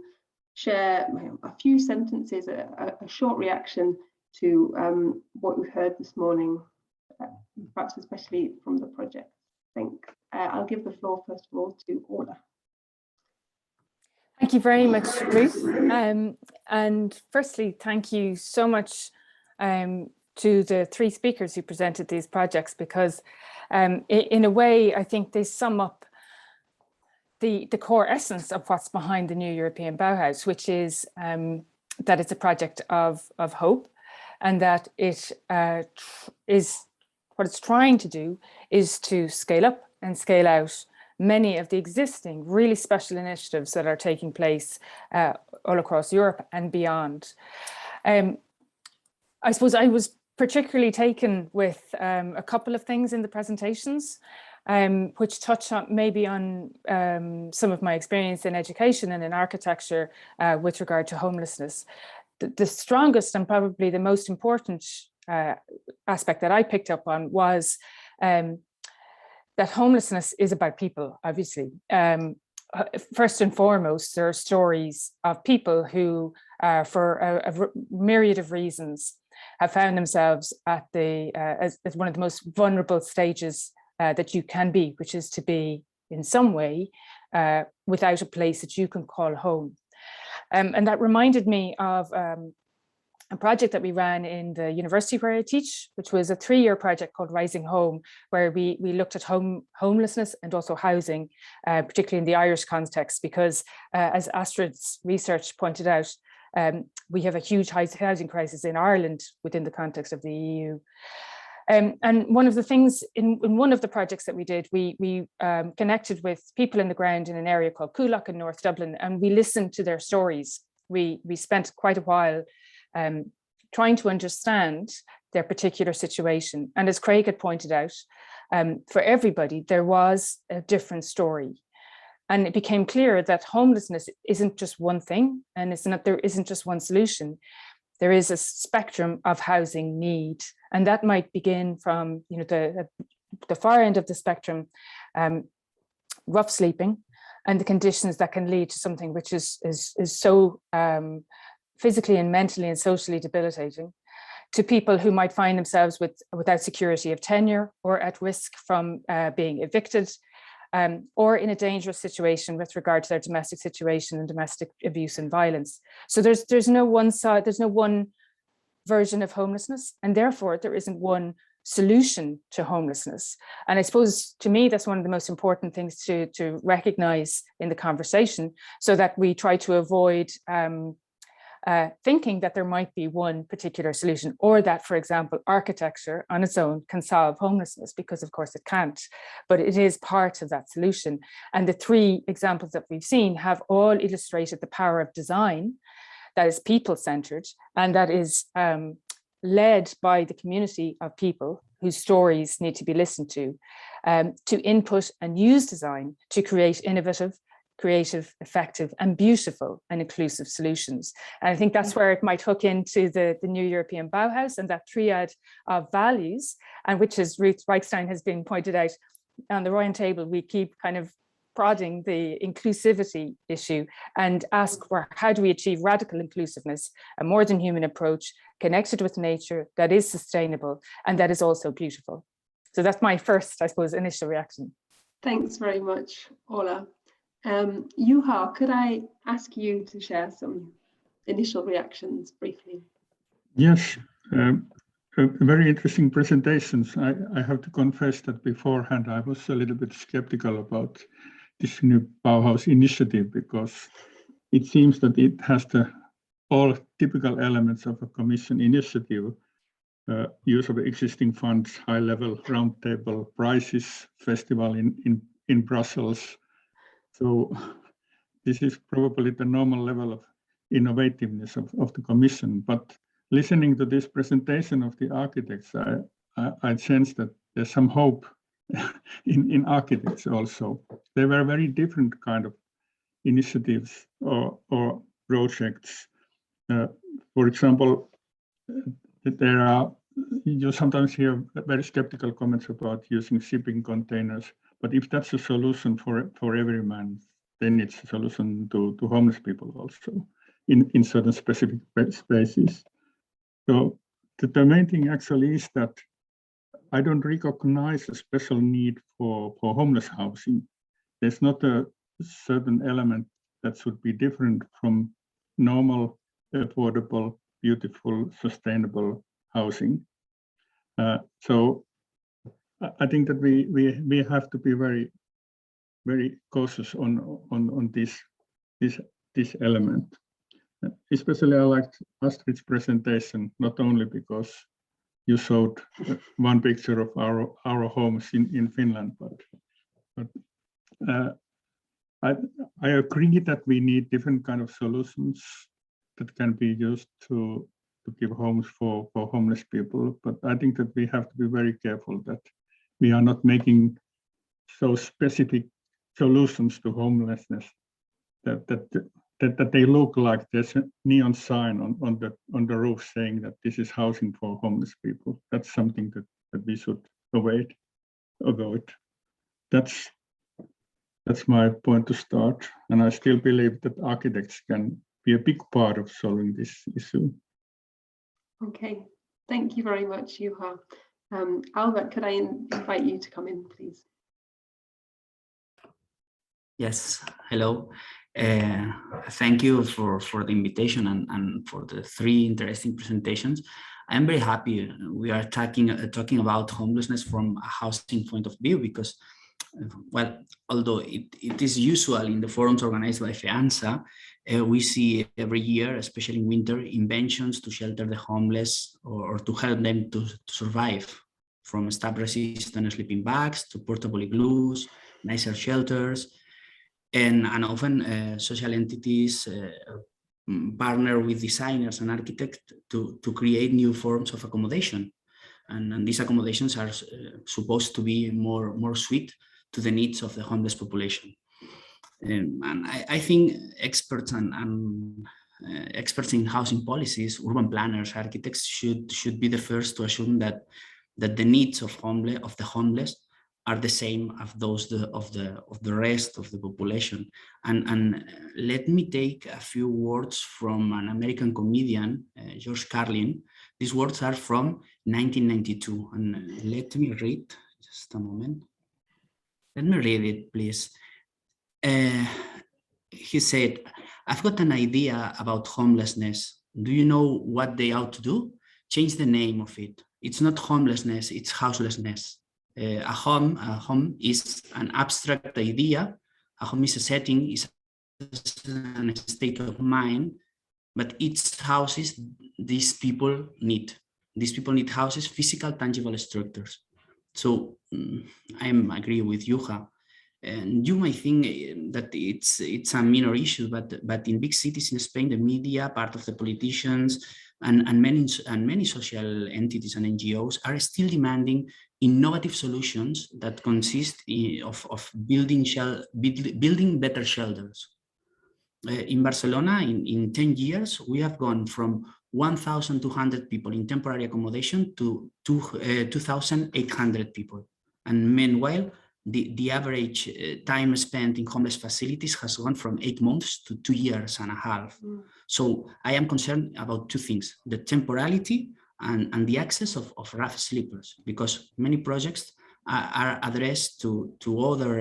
share a few sentences, a short reaction to what we've heard this morning, perhaps especially from the project. I'll give the floor first of all to Ola. Thank you very much, Ruth. And firstly, thank you so much to the three speakers who presented these projects, because in a way, I think they sum up the core essence of what's behind the new European Bauhaus, which is that it's a project of hope, and that it is what it's trying to do is to scale up and scale out many of the existing really special initiatives that are taking place all across Europe and beyond. I suppose I was particularly taken with a couple of things in the presentations, which touch on maybe on some of my experience in education and in architecture with regard to homelessness. The strongest and probably the most important aspect that I picked up on was that homelessness is about people, obviously. First and foremost, there are stories of people who, for a myriad of reasons, have found themselves at as one of the most vulnerable stages that you can be, which is to be in some way without a place that you can call home. And that reminded me of a project that we ran in the university where I teach, which was a 3-year project called Rising Home, where we looked at homelessness and also housing, particularly in the Irish context, because as Astrid's research pointed out, we have a huge housing crisis in Ireland within the context of the EU. And one of the things in one of the projects that we did, we connected with people in the ground in an area called Coolock in North Dublin, and we listened to their stories. We spent quite a while trying to understand their particular situation. And as Craig had pointed out, for everybody, there was a different story. And it became clear that homelessness isn't just one thing, and there isn't just one solution. There is a spectrum of housing need. And that might begin from the far end of the spectrum, rough sleeping, and the conditions that can lead to something which is so physically and mentally and socially debilitating, to people who might find themselves without security of tenure, or at risk from being evicted, or in a dangerous situation with regard to their domestic situation and domestic abuse and violence. So there's no one side, there's no one version of homelessness, and therefore there isn't one solution to homelessness. And I suppose, to me, that's one of the most important things to recognize in the conversation, so that we try to avoid thinking that there might be one particular solution, or that, for example, architecture on its own can solve homelessness, because of course it can't, but it is part of that solution. And the 3 examples that we've seen have all illustrated the power of design that is people-centered, and that is led by the community of people whose stories need to be listened to input and use design to create innovative, creative, effective, and beautiful and inclusive solutions. And I think that's where it might hook into the new European Bauhaus and that triad of values, and which, as Ruth Reichstein has been pointed out on the round table, we keep kind of prodding the inclusivity issue and ask, how do we achieve radical inclusiveness, a more than human approach connected with nature that is sustainable and that is also beautiful. So that's my first, I suppose, initial reaction. Thanks very much, Ola. Juha, could I ask you to share some initial reactions briefly? Yes, very interesting presentations. I have to confess that beforehand I was a little bit skeptical about this new Bauhaus initiative, because it seems that it has all typical elements of a Commission initiative: use of existing funds, high-level roundtable, prizes, festival in Brussels. So this is probably the normal level of innovativeness of the Commission. But listening to this presentation of the architects, I sense that there's some hope in architects also. There were very different kind of initiatives or projects. For example, you sometimes hear very skeptical comments about using shipping containers, but if that's a solution for every man, then it's a solution to homeless people also in certain specific spaces. So the main thing actually is that I don't recognize a special need for homeless housing. There's not a certain element that should be different from normal, affordable, beautiful, sustainable housing. So I think that we have to be very, very cautious on this element. Especially I liked Astrid's presentation, not only because you showed one picture of our homes in Finland, but I agree that we need different kind of solutions that can be used to give homes for homeless people. But I think that we have to be very careful that we are not making so specific solutions to homelessness that they look like there's a neon sign on the roof saying that this is housing for homeless people. That's something that we should avoid. That's my point to start, and I still believe that architects can be a big part of solving this issue. Okay, thank you very much, Juha. Albert, could I invite you to come in, please? Yes, hello. Thank you for the invitation and for the 3 interesting presentations. I'm very happy we are talking about homelessness from a housing point of view, because, well, although it is usual in the forums organized by Feantsa, we see every year, especially in winter, inventions to shelter the homeless or to help them to survive, from stab-resistant sleeping bags to portable igloos, nicer shelters. And often social entities partner with designers and architects to create new forms of accommodation. And these accommodations are supposed to be more suited to the needs of the homeless population. And I think experts experts in housing policies, urban planners, architects should be the first to assume that the needs of the homeless are the same as those of the rest of the population. And let me take a few words from an American comedian, George Carlin. These words are from 1992, and let me read, just a moment. Let me read it, please. He said, "I've got an idea about homelessness. Do you know what they ought to do? Change the name of it. It's not homelessness, it's houselessness. A home is an abstract idea. A home is a setting, is a state of mind, but it's houses these people need. These people need houses, physical, tangible structures." So I agree with Juha. And you might think that it's a minor issue, but in big cities in Spain, the media, part of the politicians, and many social entities and NGOs are still demanding innovative solutions that consist of building better shelters. In Barcelona, in 10 years, we have gone from 1,200 people in temporary accommodation to 2,800 people. And meanwhile, the average time spent in homeless facilities has gone from 8 months to 2 years and a half. So I am concerned about 2 things: the temporality and the access of rough sleepers, because many projects are addressed to other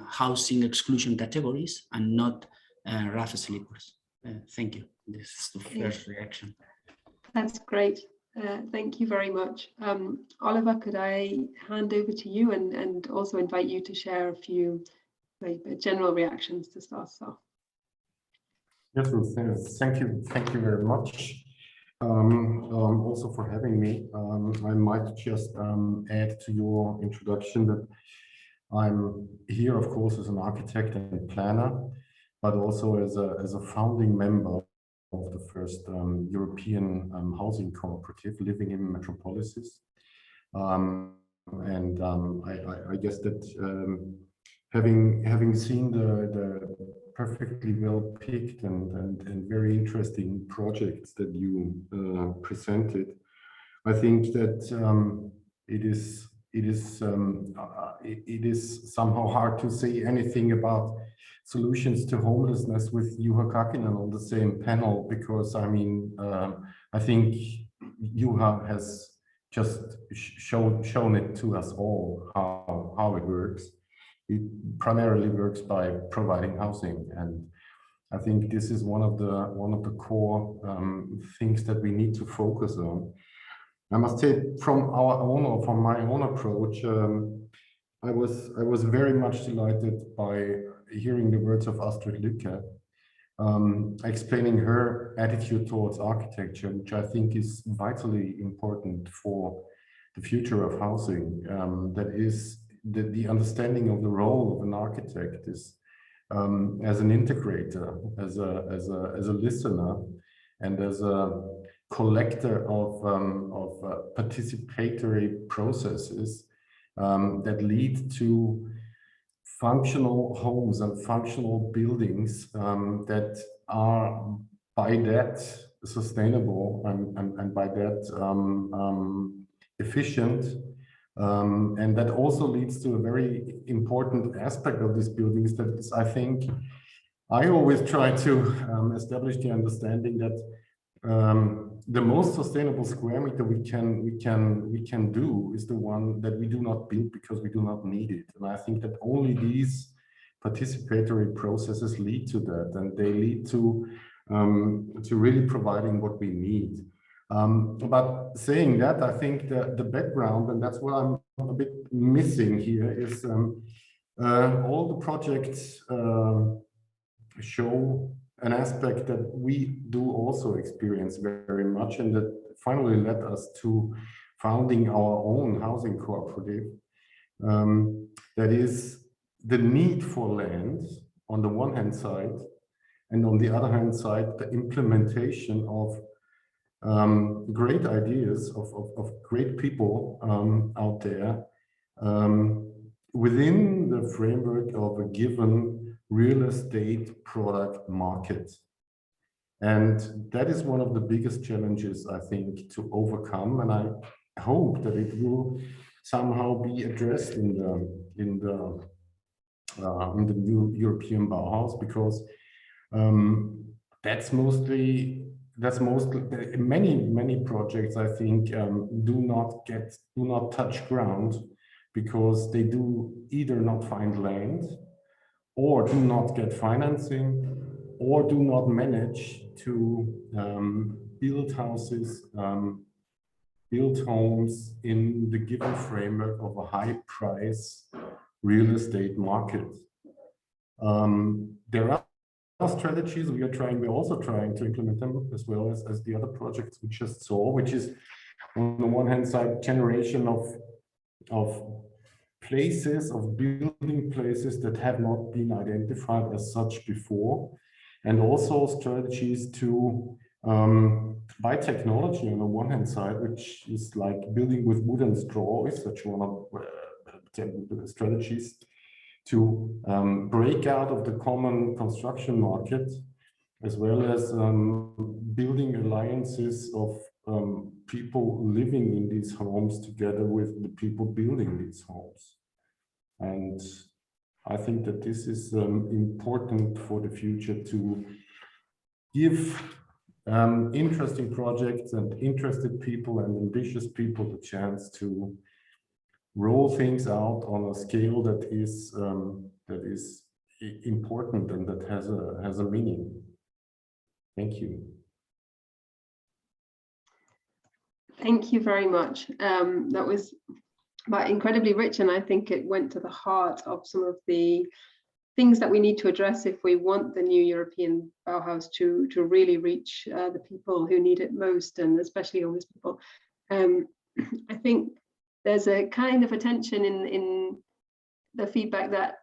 housing exclusion categories and not rough sleepers. Thank you. This is the first reaction. That's great. Thank you very much. Oliver, could I hand over to you and also invite you to share a few general reactions to start us off? Yes, thank you very much. Also for having me. I might just add to your introduction that I'm here, of course, as an architect and planner, but also as a founding member of the first European housing cooperative living in metropolises. I guess that having seen the perfectly well picked and very interesting projects that you presented, I think that it is somehow hard to say anything about solutions to homelessness with Juha Kakinen on the same panel, because I mean I think Juha has just shown it to us all how it works. It primarily works by providing housing, and I think this is one of the core things that we need to focus on. I must say, from my own approach, I was very much delighted by hearing the words of Astrid Lücke, explaining her attitude towards architecture, which I think is vitally important for the future of housing. That is the understanding of the role of an architect is as an integrator, as a listener, and as a collector of participatory processes that lead to functional homes and functional buildings that are by that sustainable and by that efficient. And that also leads to a very important aspect of these buildings that is, I think, I always try to establish the understanding that the most sustainable square meter we can do is the one that we do not build because we do not need it. And I think that only these participatory processes lead to that, and they lead to really providing what we need. But saying that, I think the background, and that's what I'm a bit missing here, is all the projects show an aspect that we do also experience very much, and that finally led us to founding our own housing cooperative. That is the need for land on the one hand side, and on the other hand side, the implementation of great ideas of great people out there within the framework of a given real estate product market. And that is one of the biggest challenges, I think, to overcome, and I hope that it will somehow be addressed in the new European Bauhaus, because that's mostly many projects, I think, do not touch ground because they do either not find land, or do not get financing, or do not manage to build houses, build homes in the given framework of a high price real estate market. There are strategies we're also trying to implement them, as well as the other projects we just saw, which is on the one hand side generation of places, of building places that have not been identified as such before, and also strategies to by technology on the one hand side, which is like building with wood and straw, is such one of strategies to break out of the common construction market, as well as building alliances of people living in these homes together with the people building these homes. And I think that this is important for the future, to give interesting projects and interested people and ambitious people the chance to roll things out on a scale that is important and that has a meaning. Thank you. Thank you very much. That was incredibly rich, and I think it went to the heart of some of the things that we need to address if we want the new European Bauhaus to really reach the people who need it most, and especially homeless people. I think there's a kind of a tension in the feedback that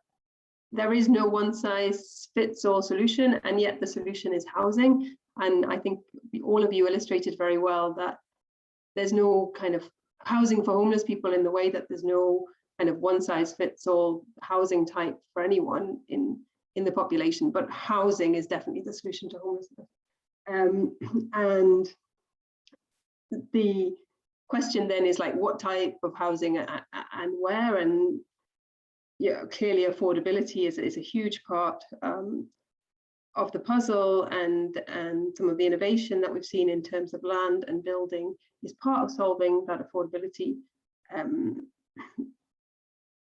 there is no one-size-fits-all solution, and yet the solution is housing. And I think all of you illustrated very well that there's no kind of housing for homeless people in the way that there's no kind of one-size-fits-all housing type for anyone in the population, but housing is definitely the solution to homelessness. And the question then is like, what type of housing and where? And yeah, clearly affordability is a huge part of the puzzle, and some of the innovation that we've seen in terms of land and building is part of solving that affordability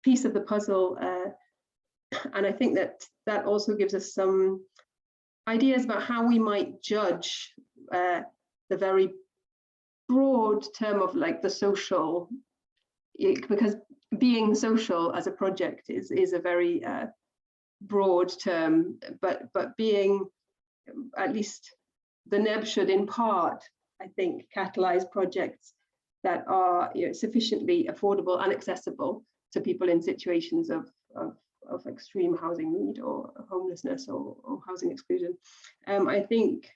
piece of the puzzle. And I think that also gives us some ideas about how we might judge the very broad term of like the social, because being social as a project is a very broad term, but being, at least the NEB should in part, I think, catalyze projects that are sufficiently affordable and accessible to people in situations of extreme housing need or homelessness or housing exclusion. I think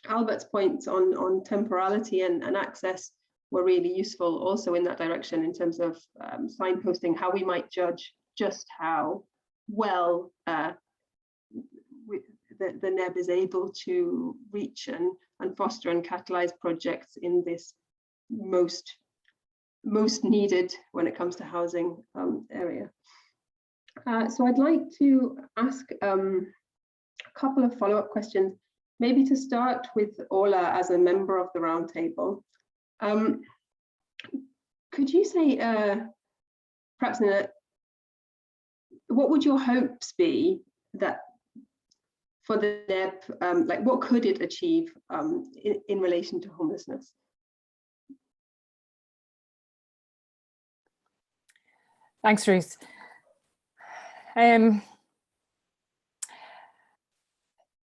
Albert's points on temporality and access were really useful also in that direction, in terms of signposting how we might judge just how well the NEB is able to reach and foster and catalyze projects in this most needed when it comes to housing area. So I'd like to ask a couple of follow-up questions, maybe to start with Ola as a member of the roundtable. Could you say, perhaps, what would your hopes be that for the NEB, like what could it achieve in relation to homelessness? Thanks, Ruth. I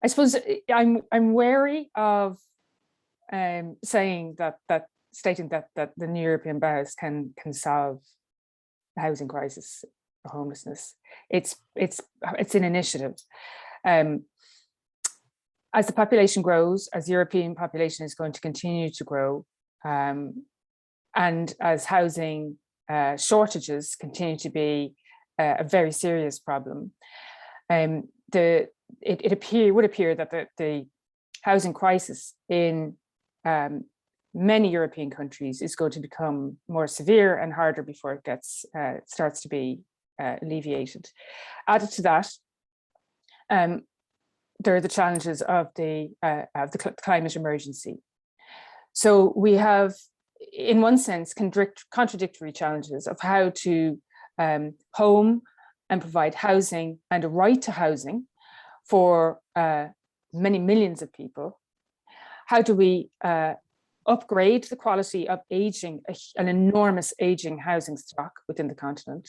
suppose I'm wary of saying stating that the new European Bauhaus can solve the housing crisis or homelessness. It's an initiative. As the population grows, as the European population is going to continue to grow, and as housing shortages continue to be a very serious problem, it would appear that the housing crisis in many European countries is going to become more severe and harder before it starts to be alleviated. Added to that, there are the challenges of the climate emergency. So we have, in one sense, contradictory challenges of how to home and provide housing and a right to housing for many millions of people. How do we upgrade the quality of an enormous aging housing stock within the continent?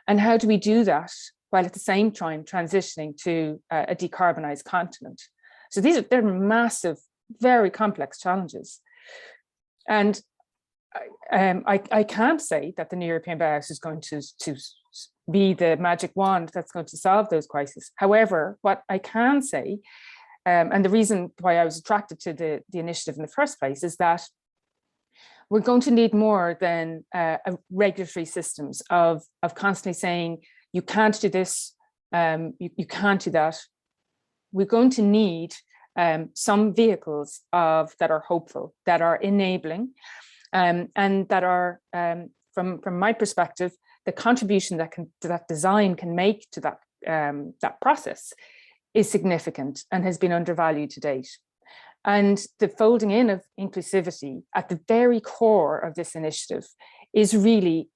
And how do we do that while at the same time transitioning to a decarbonized continent? So they're massive, very complex challenges. And I can't say that the new European Bauhaus is going to be the magic wand that's going to solve those crises. However, what I can say, and the reason why I was attracted to the initiative in the first place, is that we're going to need more than regulatory systems of constantly saying, you can't do this, you can't do that. We're going to need some vehicles that are hopeful, that are enabling, and that are, from my perspective, the contribution that design can make to that process is significant and has been undervalued to date. And the folding in of inclusivity at the very core of this initiative is really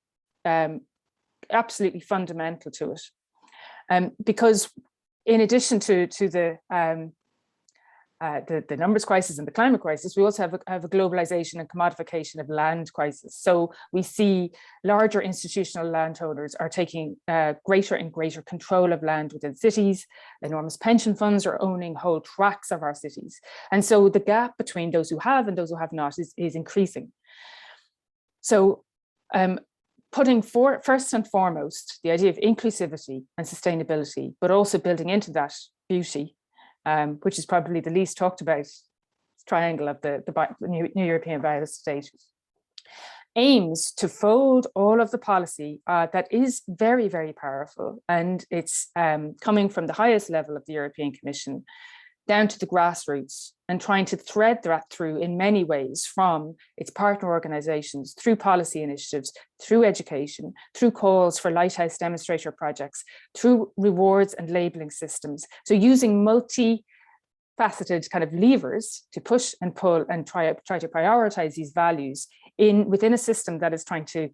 absolutely fundamental to it. Because in addition to the numbers crisis and the climate crisis, we also have a globalization and commodification of land crisis. So we see larger institutional landowners are taking greater and greater control of land within cities. Enormous pension funds are owning whole tracts of our cities. And so the gap between those who have and those who have not is increasing. So putting first and foremost the idea of inclusivity and sustainability, but also building into that beauty, which is probably the least talked about triangle of the new European Bauhaus state, aims to fold all of the policy that is very, very powerful, and it's coming from the highest level of the European Commission down to the grassroots, and trying to thread that through in many ways, from its partner organizations, through policy initiatives, through education, through calls for lighthouse demonstrator projects, through rewards and labeling systems. So using multi-faceted kind of levers to push and pull and try to prioritize these values within a system that is trying to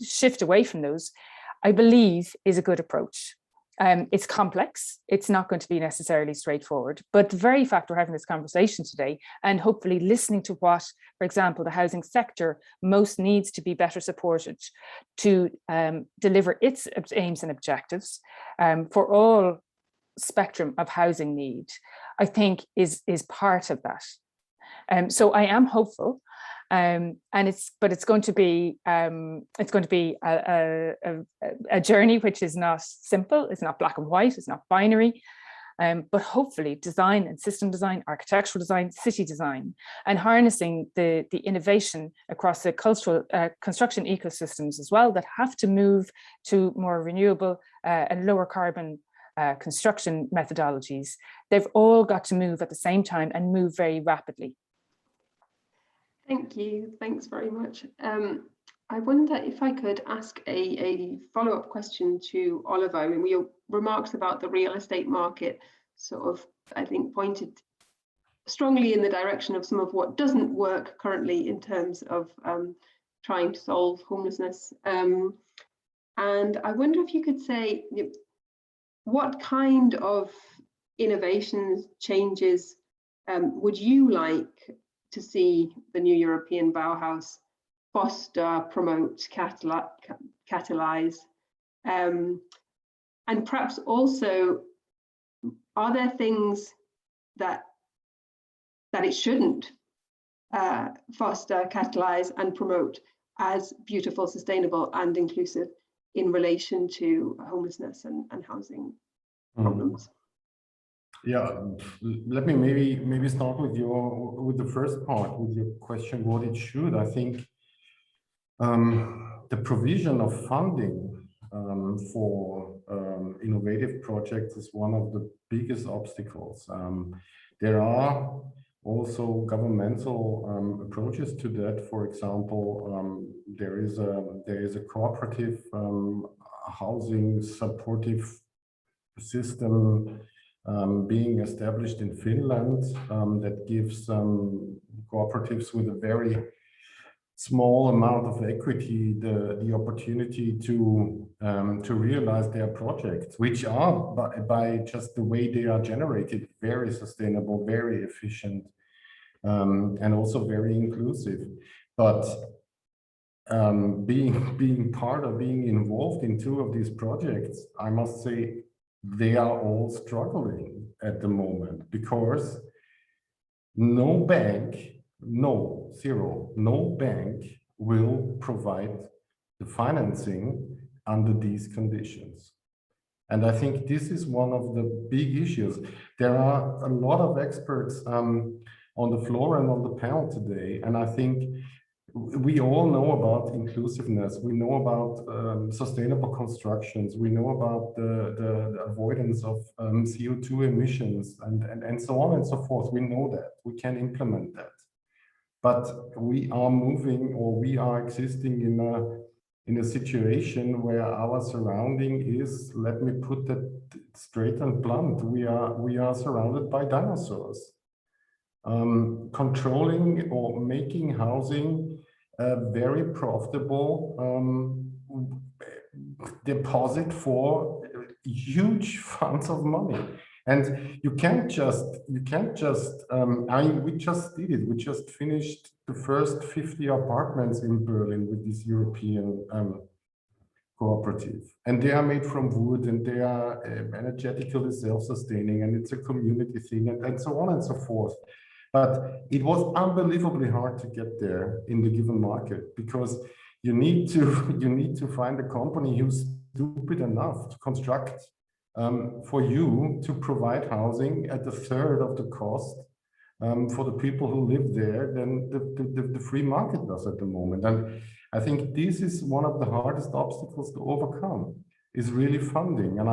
shift away from those, I believe is a good approach. It's complex. It's not going to be necessarily straightforward, but the very fact we're having this conversation today, and hopefully listening to what, for example, the housing sector most needs to be better supported to deliver its aims and objectives for all spectrum of housing need, I think is part of that. So I am hopeful. And it's going to be a journey which is not simple. It's not black and white. It's not binary. But hopefully, design and system design, architectural design, city design, and harnessing the innovation across the cultural construction ecosystems as well that have to move to more renewable and lower carbon construction methodologies. They've all got to move at the same time and move very rapidly. Thank you. Thanks very much. I wonder if I could ask a follow-up question to Oliver. I mean, your remarks about the real estate market sort of, I think, pointed strongly in the direction of some of what doesn't work currently in terms of trying to solve homelessness. And I wonder if you could say, what kind of innovations, changes would you like to see the new European Bauhaus foster, promote, catalyze, and perhaps also, are there things that it shouldn't foster, catalyze, and promote as beautiful, sustainable, and inclusive in relation to homelessness and housing problems? Yeah, let me maybe start with the first part, with your question, what it should. I think the provision of funding for innovative projects is one of the biggest obstacles. There are also governmental approaches to that. For example, there is a cooperative housing supportive system being established in Finland that gives cooperatives with a very small amount of equity the opportunity to realize their projects, which are by just the way they are generated very sustainable, very efficient, and also very inclusive. But being part of, being involved in two of these projects, I must say, they are all struggling at the moment, because no bank will provide the financing under these conditions. And I think this is one of the big issues. There are a lot of experts on the floor and on the panel today, and I think we all know about inclusiveness. We know about sustainable constructions. We know about the avoidance of CO2 emissions and so on and so forth. We know that. We can implement that. But we are moving, or we are existing in a situation where our surrounding is, let me put that straight and blunt, we are surrounded by dinosaurs. Controlling or making housing a very profitable deposit for huge funds of money. And you can't just, I mean, we just did it. We just finished the first 50 apartments in Berlin with this European cooperative. And they are made from wood, and they are energetically self-sustaining, and it's a community thing, and so on and so forth. But it was unbelievably hard to get there in the given market, because you need to find a company who's stupid enough to construct for you to provide housing at a third of the cost for the people who live there than the free market does at the moment. And I think this is one of the hardest obstacles to overcome, is really funding. And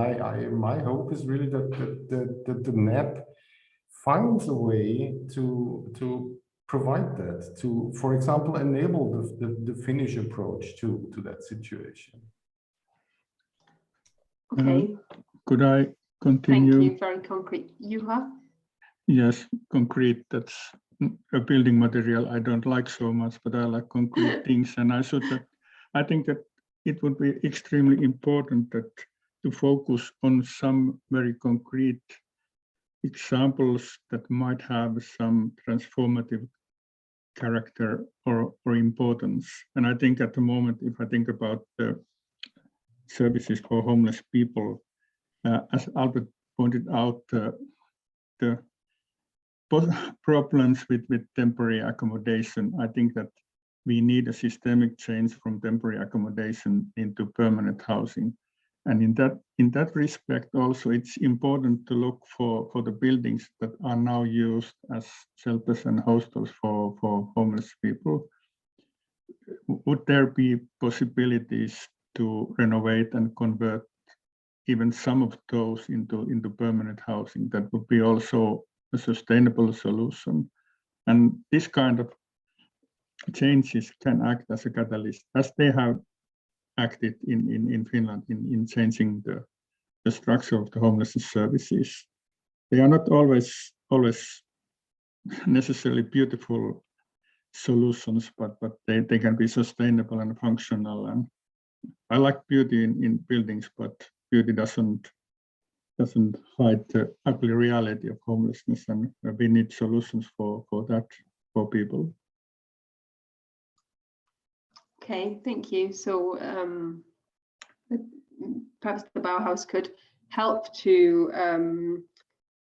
my hope is really that the NEP finds a way to provide that, to, for example, enable the Finnish approach to that situation. Okay. Could I continue? Thank you. Very concrete. Juha? Yes, concrete. That's a building material I don't like so much, but I like concrete things. And I think that it would be extremely important to focus on some very concrete examples that might have some transformative character or importance. And I think at the moment, if I think about the services for homeless people, as Albert pointed out, the problems with temporary accommodation, I think that we need a systemic change from temporary accommodation into permanent housing. And in that respect, also, it's important to look for the buildings that are now used as shelters and hostels for homeless people. Would there be possibilities to renovate and convert even some of those into permanent housing? That would be also a sustainable solution. And this kind of changes can act as a catalyst, as they have acted in Finland in changing the structure of the homelessness services. They are not always necessarily beautiful solutions, but they can be sustainable and functional. And I like beauty in buildings, but beauty doesn't hide the ugly reality of homelessness, and we need solutions for that for people. Okay, thank you. So perhaps the Bauhaus could help to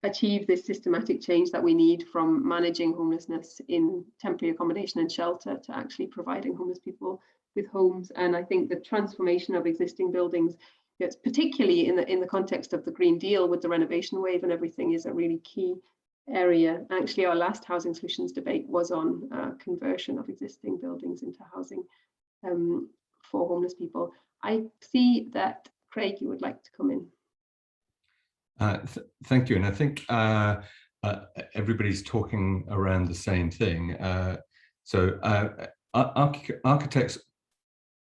achieve this systematic change that we need from managing homelessness in temporary accommodation and shelter to actually providing homeless people with homes. And I think the transformation of existing buildings, it's particularly in the context of the Green Deal with the renovation wave and everything, is a really key area. Actually, our last housing solutions debate was on conversion of existing buildings into housing for homeless people. I see that Craig, you would like to come in. Thank you. And I think everybody's talking around the same thing. Architects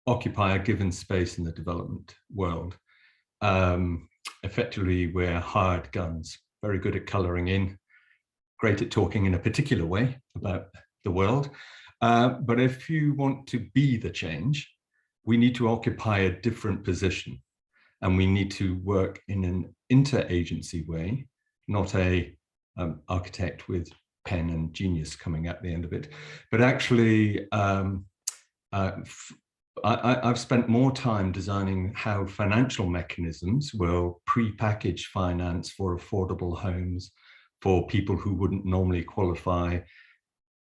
occupy a given space in the development world. Effectively, we're hired guns, very good at colouring in, great at talking in a particular way about the world. But if you want to be the change, we need to occupy a different position, and we need to work in an interagency way, not a architect with pen and genius coming at the end of it, but actually I've spent more time designing how financial mechanisms will pre-package finance for affordable homes for people who wouldn't normally qualify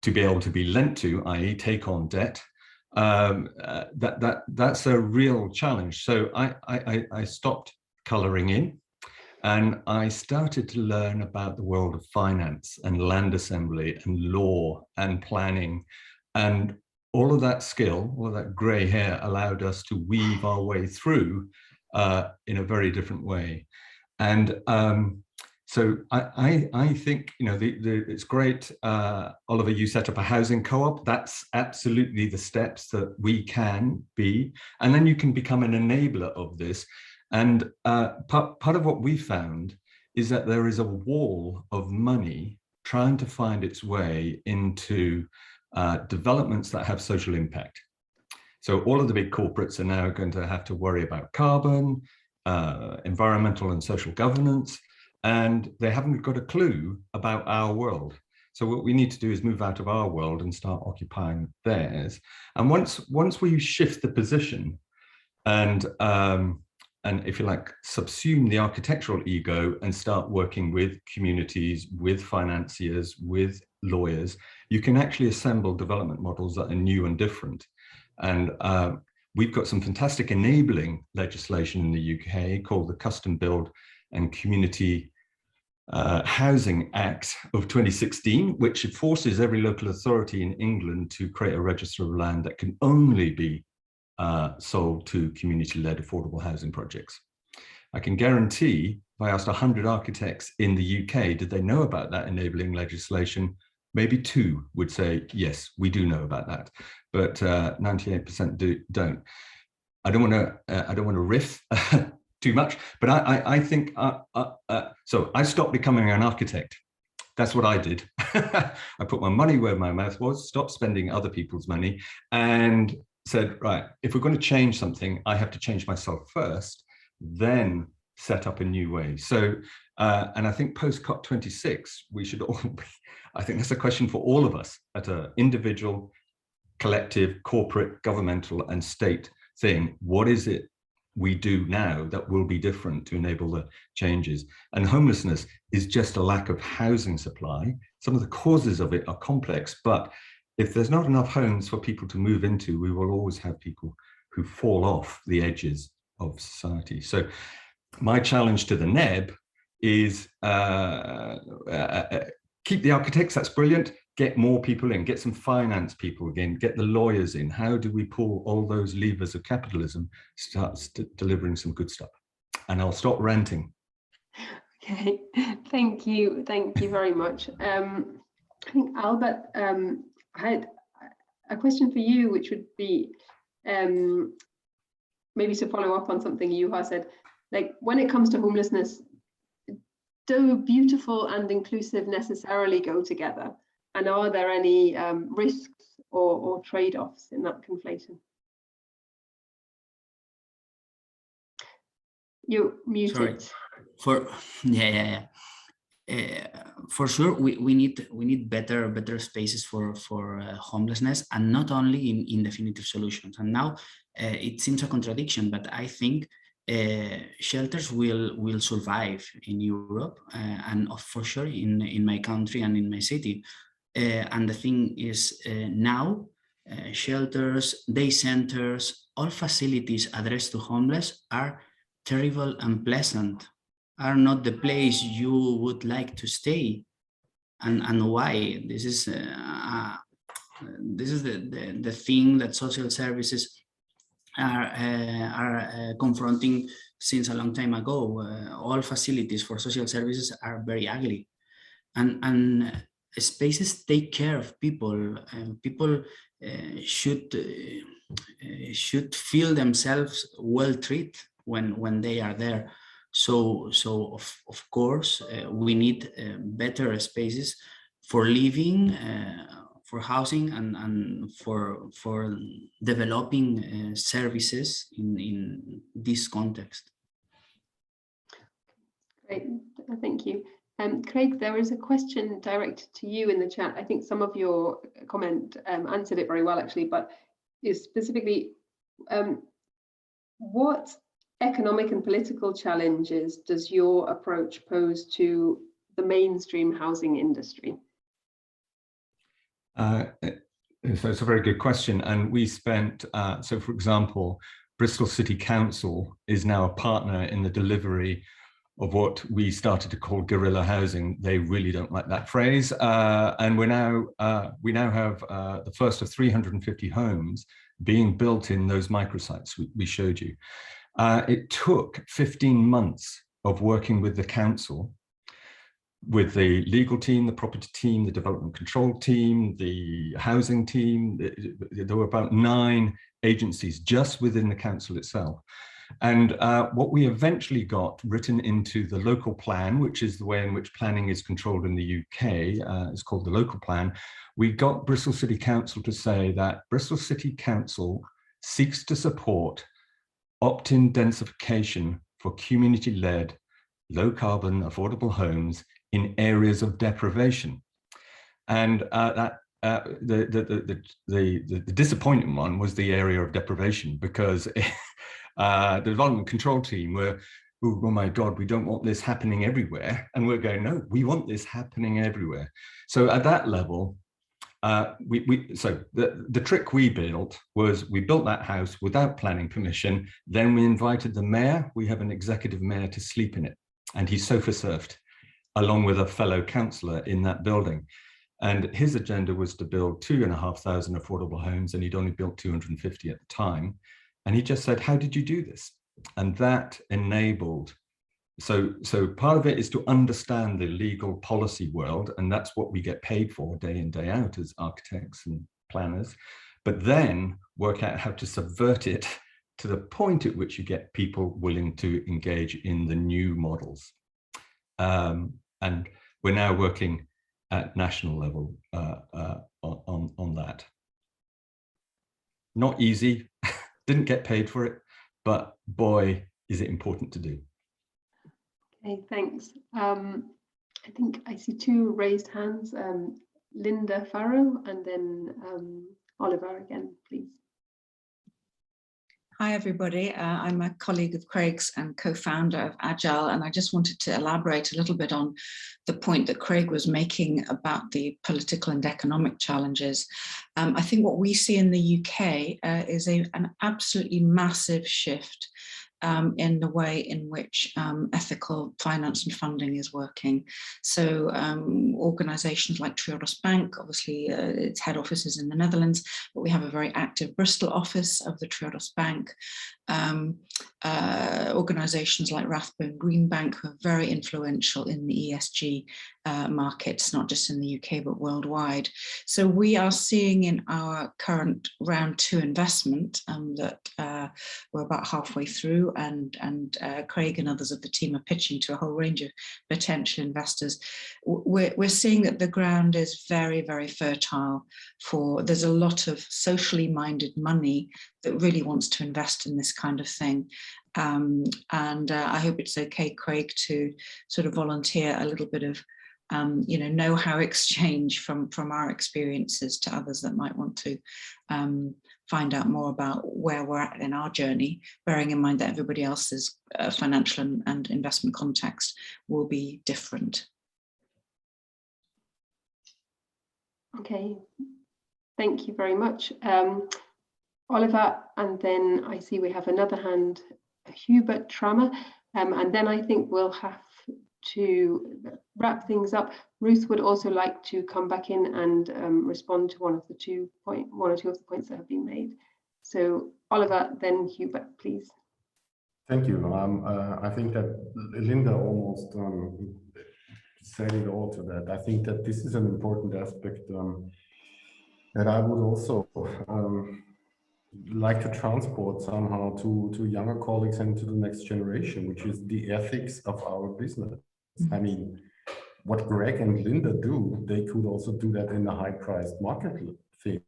to be able to be lent to, i.e. take on debt. That's a real challenge. So I stopped colouring in, and I started to learn about the world of finance and land assembly and law and planning, and all of that skill, all of that grey hair allowed us to weave our way through in a very different way. And so I think, you know, it's great, Oliver, you set up a housing co-op. That's absolutely the steps that we can be. And then you can become an enabler of this. And part of what we found is that there is a wall of money trying to find its way into developments that have social impact. So all of the big corporates are now going to have to worry about carbon, environmental and social governance, and they haven't got a clue about our world. So what we need to do is move out of our world and start occupying theirs. And once we shift the position and if you like, subsume the architectural ego and start working with communities, with financiers, with lawyers, you can actually assemble development models that are new and different. And we've got some fantastic enabling legislation in the UK called the Custom Build and Community Housing Act of 2016, which forces every local authority in England to create a register of land that can only be sold to community-led affordable housing projects. I can guarantee if I asked 100 architects in the UK, did they know about that enabling legislation? Maybe 2 would say, yes, we do know about that, but 98% don't. I don't want to riff too much, but I think, so I stopped becoming an architect. That's what I did. I put my money where my mouth was, stopped spending other people's money, and said, right, if we're going to change something, I have to change myself first, then set up a new way. So, and I think post COP26, we should all be, I think that's a question for all of us at an individual, collective, corporate, governmental, and state thing. What is it we do now that will be different to enable the changes? And homelessness is just a lack of housing supply. Some of the causes of it are complex, but if there's not enough homes for people to move into, we will always have people who fall off the edges of society. So my challenge to the NEB is keep the architects, that's brilliant. Get more people in, get some finance people again, get the lawyers in. How do we pull all those levers of capitalism, start delivering some good stuff? And I'll stop ranting. Okay, thank you very much. I think Albert, I had a question for you, which would be maybe to follow up on something Juha said. Like, when it comes to homelessness, do beautiful and inclusive necessarily go together? And are there any risks or trade-offs in that conflation? You're muted. Sorry. For sure, we need better spaces for homelessness, and not only in definitive solutions. And now it seems a contradiction, but I think shelters will survive in Europe, and for sure in my country and in my city. And the thing is, now shelters, day centers, all facilities addressed to homeless are terrible and pleasant, are not the place you would like to stay. And why? This is the thing that social services are confronting since a long time ago. All facilities for social services are very ugly, and spaces take care of people, and people should feel themselves well treated when they are there. So of course we need better spaces for living, for housing, and for developing services in this context. Great, thank you. Craig, there is a question directed to you in the chat. I think some of your comment answered it very well, actually, but is specifically what economic and political challenges does your approach pose to the mainstream housing industry? So it's a very good question. And we spent, so for example, Bristol City Council is now a partner in the delivery of what we started to call guerrilla housing. They really don't like that phrase. And we now have the first of 350 homes being built in those microsites we showed you. It took 15 months of working with the council, with the legal team, the property team, the development control team, the housing team. There were about 9 agencies just within the council itself. And what we eventually got written into the local plan, which is the way in which planning is controlled in the UK, is called the local plan. We got Bristol City Council to say that Bristol City Council seeks to support opt-in densification for community-led, low-carbon, affordable homes in areas of deprivation. And the disappointing one was the area of deprivation, because the development control team were, oh my God, we don't want this happening everywhere. And we're going, no, we want this happening everywhere. So at that level, So the trick we built was we built that house without planning permission. Then we invited the mayor. We have an executive mayor to sleep in it, and he sofa surfed along with a fellow councillor in that building. And his agenda was to build 2,500 affordable homes, and he'd only built 250 at the time. And he just said, "How did you do this?" And that enabled. So part of it is to understand the legal policy world, and that's what we get paid for day in, day out as architects and planners, but then work out how to subvert it to the point at which you get people willing to engage in the new models. And we're now working at national level on that. Not easy, didn't get paid for it, but boy, is it important to do. Okay, thanks. I think I see two raised hands, Linda Farrow and then Oliver again, please. Hi, everybody. I'm a colleague of Craig's and co-founder of Agile, and I just wanted to elaborate a little bit on the point that Craig was making about the political and economic challenges. I think what we see in the UK is an absolutely massive shift in the way in which ethical finance and funding is working. So organisations like Triodos Bank, obviously its head office is in the Netherlands, but we have a very active Bristol office of the Triodos Bank. Organisations like Rathbone Green Bank, who are very influential in the ESG markets, not just in the UK, but worldwide. So we are seeing in our current round 2 investment that we're about halfway through, and Craig and others of the team are pitching to a whole range of potential investors. We're seeing that the ground is very, very fertile for, there's a lot of socially minded money that really wants to invest in this kind of thing. And I hope it's okay, Craig, to sort of volunteer a little bit of know-how exchange from our experiences to others that might want to find out more about where we're at in our journey, bearing in mind that everybody else's financial and investment context will be different. Okay, thank you very much. Oliver, and then I see we have another hand, Hubert Trammer, and then I think we'll have to wrap things up. Ruth would also like to come back in and respond to one or two of the points that have been made. So Oliver, then Hubert, please. Thank you. I think that Linda almost said it all to that. I think that this is an important aspect that I would also like to transport somehow to younger colleagues and to the next generation, which is the ethics of our business. I mean, what Greg and Linda do, they could also do that in a high-priced market thing.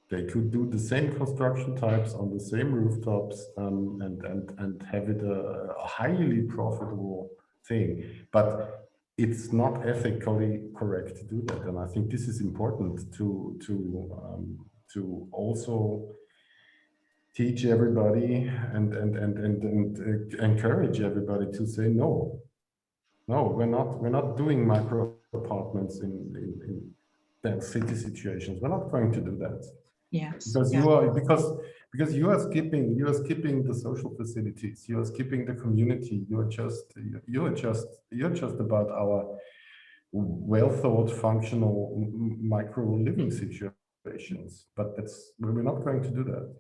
They could do the same construction types on the same rooftops and have it a highly profitable thing. But it's not ethically correct to do that, and I think this is important to also teach everybody and encourage everybody to say no. No, we're not doing micro apartments in city situations. We're not going to do that. Yes. Because you are because you are skipping the social facilities. You are skipping the community. You're just about our well thought, functional micro living situations. But we're not going to do that.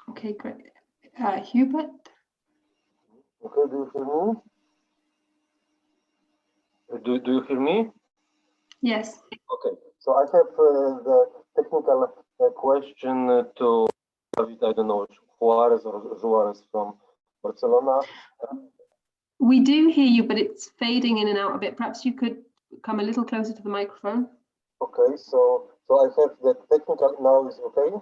Okay, great. Hubert? Okay, do you hear me? Do you hear me? Yes. Okay, so I have the technical question to David, I don't know, Suarez or Suarez from Barcelona. We do hear you, but it's fading in and out a bit. Perhaps you could come a little closer to the microphone. Okay, so I have the technical, now is okay?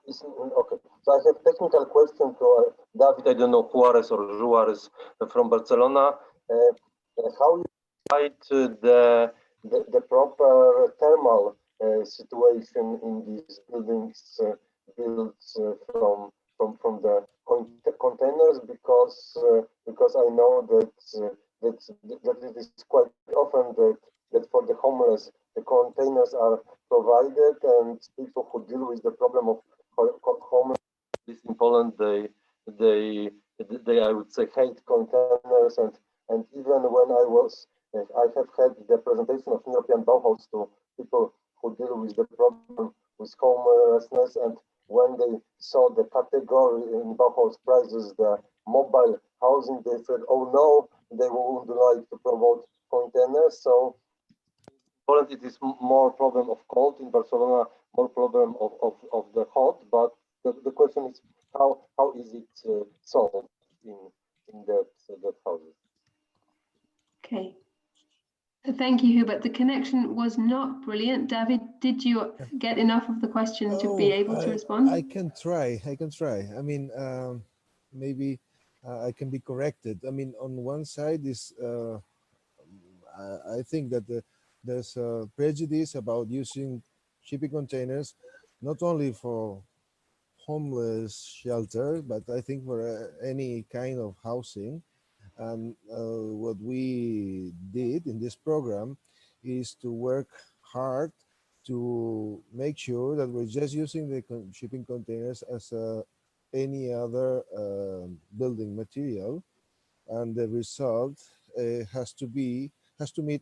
Okay, so I have technical question to David, I don't know, Juarez or Suarez from Barcelona. How you fight the proper thermal situation in these buildings built from the containers because I know that it is quite often that for the homeless the containers are provided, and people who deal with the problem of homelessness in Poland they I would say hate containers, and even when I have had the presentation of European Bauhaus to people who deal with the problem with homelessness, and when they saw the category in Bauhaus prizes, the mobile housing, they said, oh no, they would like to promote containers. So in Poland it is more problem of cold, in Barcelona more problem of the hot, but the question is how is it solved in that houses? Okay. Thank you, Hubert. The connection was not brilliant. David, did you get enough of the question to be able to respond? I can try. I mean, maybe I can be corrected. I mean, on one side is I think that there's a prejudice about using shipping containers, not only for homeless shelter, but I think for any kind of housing. And what we did in this program is to work hard to make sure that we're just using the shipping containers as any other building material, and the result has to meet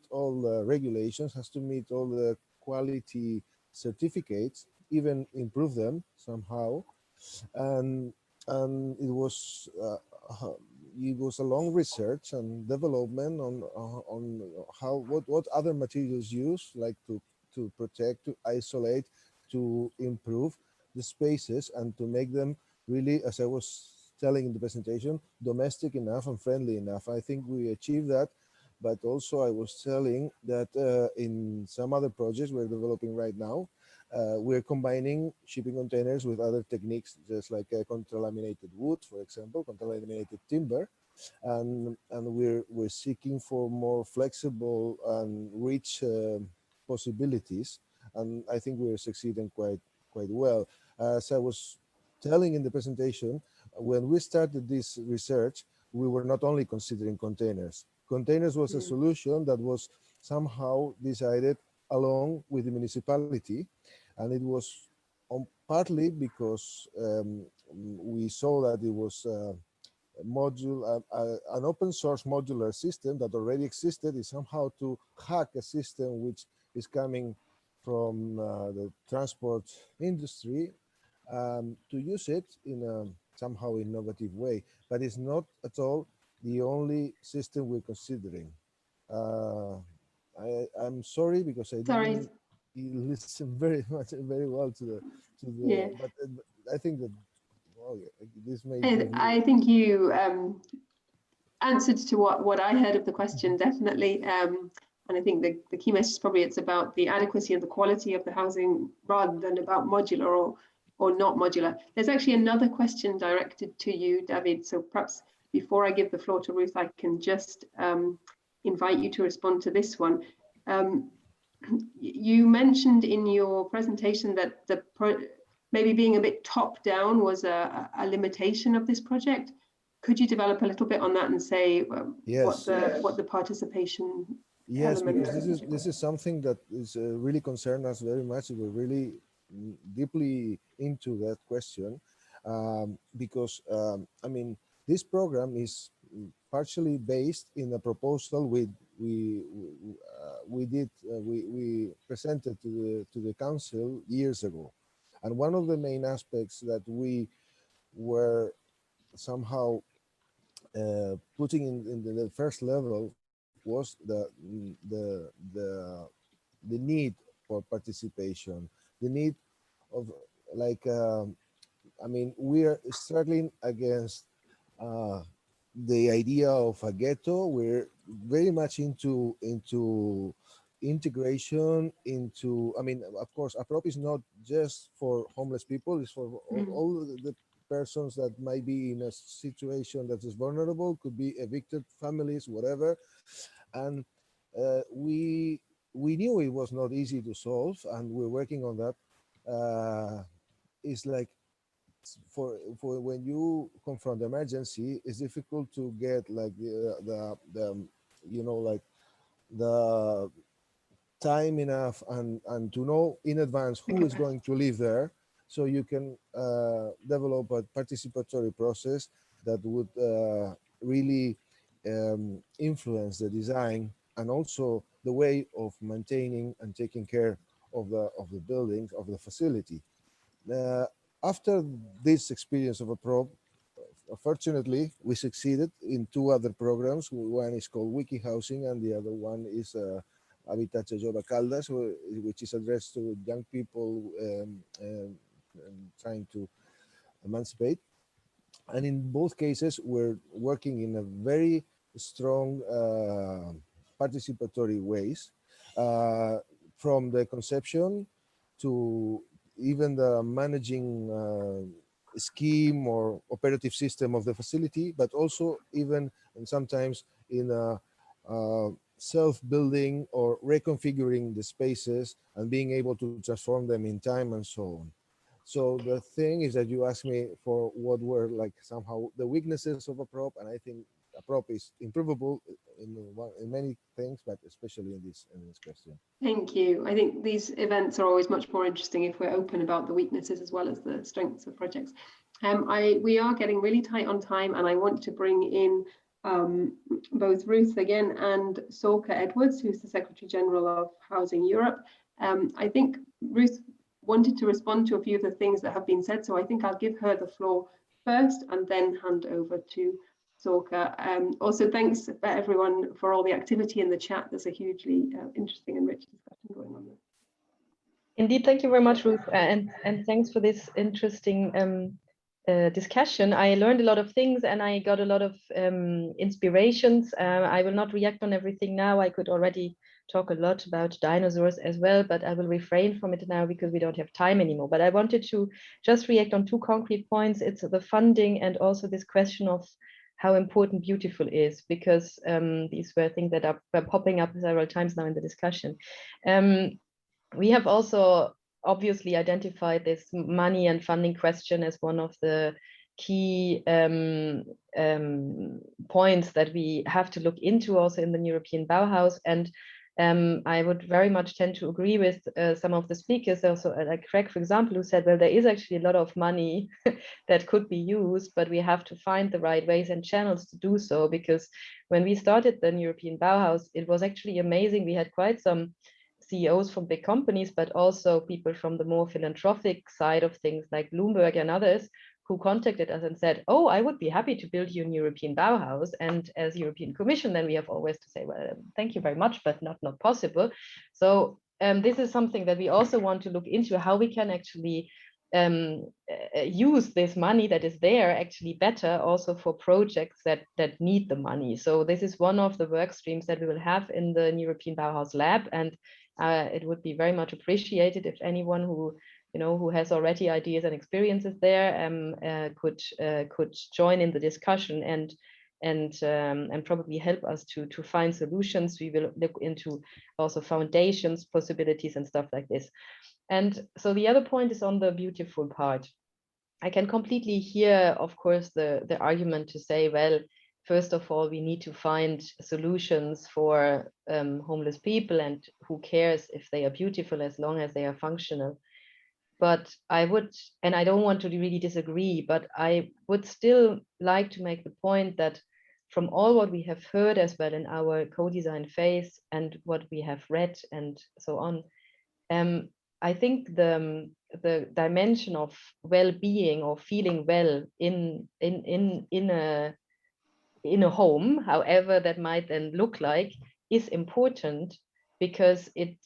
all the regulations, has to meet all the quality certificates, even improve them somehow. And it was a long research and development on what other materials use, like to protect, to isolate, to improve the spaces, and to make them really, as I was telling in the presentation, domestic enough and friendly enough. I think we achieved that. But also I was telling that in some other projects we're developing right now, we're combining shipping containers with other techniques, just like contra-laminated wood, for example, contra-laminated timber, and we're seeking for more flexible and rich possibilities, and I think we're succeeding quite well. As I was telling in the presentation, when we started this research, we were not only considering containers. Containers was a solution that was somehow decided along with the municipality, and it was partly because we saw that it was an open source modular system that already existed, is somehow to hack a system which is coming from the transport industry, to use it in a somehow innovative way. But it's not at all the only system we're considering. I'm sorry because I didn't listen very well to the yeah. But I think that this may. I think you answered to what I heard of the question, definitely. And I think the key message is probably it's about the adequacy and the quality of the housing rather than about modular or not modular. There's actually another question directed to you, David. So perhaps before I give the floor to Ruth, I can just invite you to respond to this one. You mentioned in your presentation that maybe being a bit top down was a limitation of this project. Could you develop a little bit on that and say what the participation element? Because this is something that is really concerned us very much. We're really deeply into that question, because I mean, this program is partially based in a proposal we presented to the council years ago, and one of the main aspects that we were somehow putting in the first level was the need for participation, the need of I mean, we are struggling against the idea of a ghetto. We're very much into integration, I mean, of course, APROP is not just for homeless people, it's for all the persons that might be in a situation that is vulnerable, could be evicted families, whatever. And we knew it was not easy to solve, and we're working on that. It's like for when you confront emergency, it's difficult to get like the you know, like the time enough and to know in advance who is going to live there, so you can develop a participatory process that would really influence the design and also the way of maintaining and taking care of the buildings, of the facility. After this experience of a probe, fortunately, we succeeded in 2 other programs. One is called Wiki Housing, and the other one is Habitatge Jove Caldas, which is addressed to young people trying to emancipate. And in both cases, we're working in a very strong participatory ways, from the conception to even the managing scheme or operative system of the facility, but also even and sometimes in a self-building or reconfiguring the spaces and being able to transform them in time and so on. So the thing is that you asked me for what were like somehow the weaknesses of a prop, and I think a prop is improvable in many things, but especially in this question. Thank you. I think these events are always much more interesting if we're open about the weaknesses as well as the strengths of projects. We are getting really tight on time, and I want to bring in both Ruth again and Sorka Edwards, who's the Secretary General of Housing Europe. I think Ruth wanted to respond to a few of the things that have been said, so I think I'll give her the floor first and then hand over to Sorka. Also, thanks everyone for all the activity in the chat. There's a hugely interesting and rich discussion going on there. Indeed, thank you very much, Ruth, and thanks for this interesting discussion. I learned a lot of things and I got a lot of inspirations. I will not react on everything now. I could already talk a lot about dinosaurs as well, but I will refrain from it now because we don't have time anymore. But I wanted to just react on 2 concrete points. It's the funding and also this question of how important beautiful is, because these were things that were popping up several times now in the discussion. We have also obviously identified this money and funding question as one of the key points that we have to look into also in the European Bauhaus. And I would very much tend to agree with some of the speakers, also like Craig, for example, who said, well, there is actually a lot of money that could be used, but we have to find the right ways and channels to do so. Because when we started the European Bauhaus, it was actually amazing. We had quite some CEOs from big companies, but also people from the more philanthropic side of things like Bloomberg and others who contacted us and said, oh, I would be happy to build you a European Bauhaus. And as European Commission, then we have always to say, well, thank you very much, but not possible. So this is something that we also want to look into, how we can actually use this money that is there actually better also for projects that need the money. So this is one of the work streams that we will have in the European Bauhaus Lab. And it would be very much appreciated if anyone who has already ideas and experiences there could join in the discussion and probably help us to find solutions. We will look into also foundations, possibilities and stuff like this. And so the other point is on the beautiful part. I can completely hear, of course, the argument to say, well, first of all, we need to find solutions for homeless people, and who cares if they are beautiful as long as they are functional. But I would, and I don't want to really disagree, but I would still like to make the point that from all what we have heard as well in our co-design phase and what we have read and so on, I think the dimension of well-being or feeling well in a home, however that might then look like, is important, because it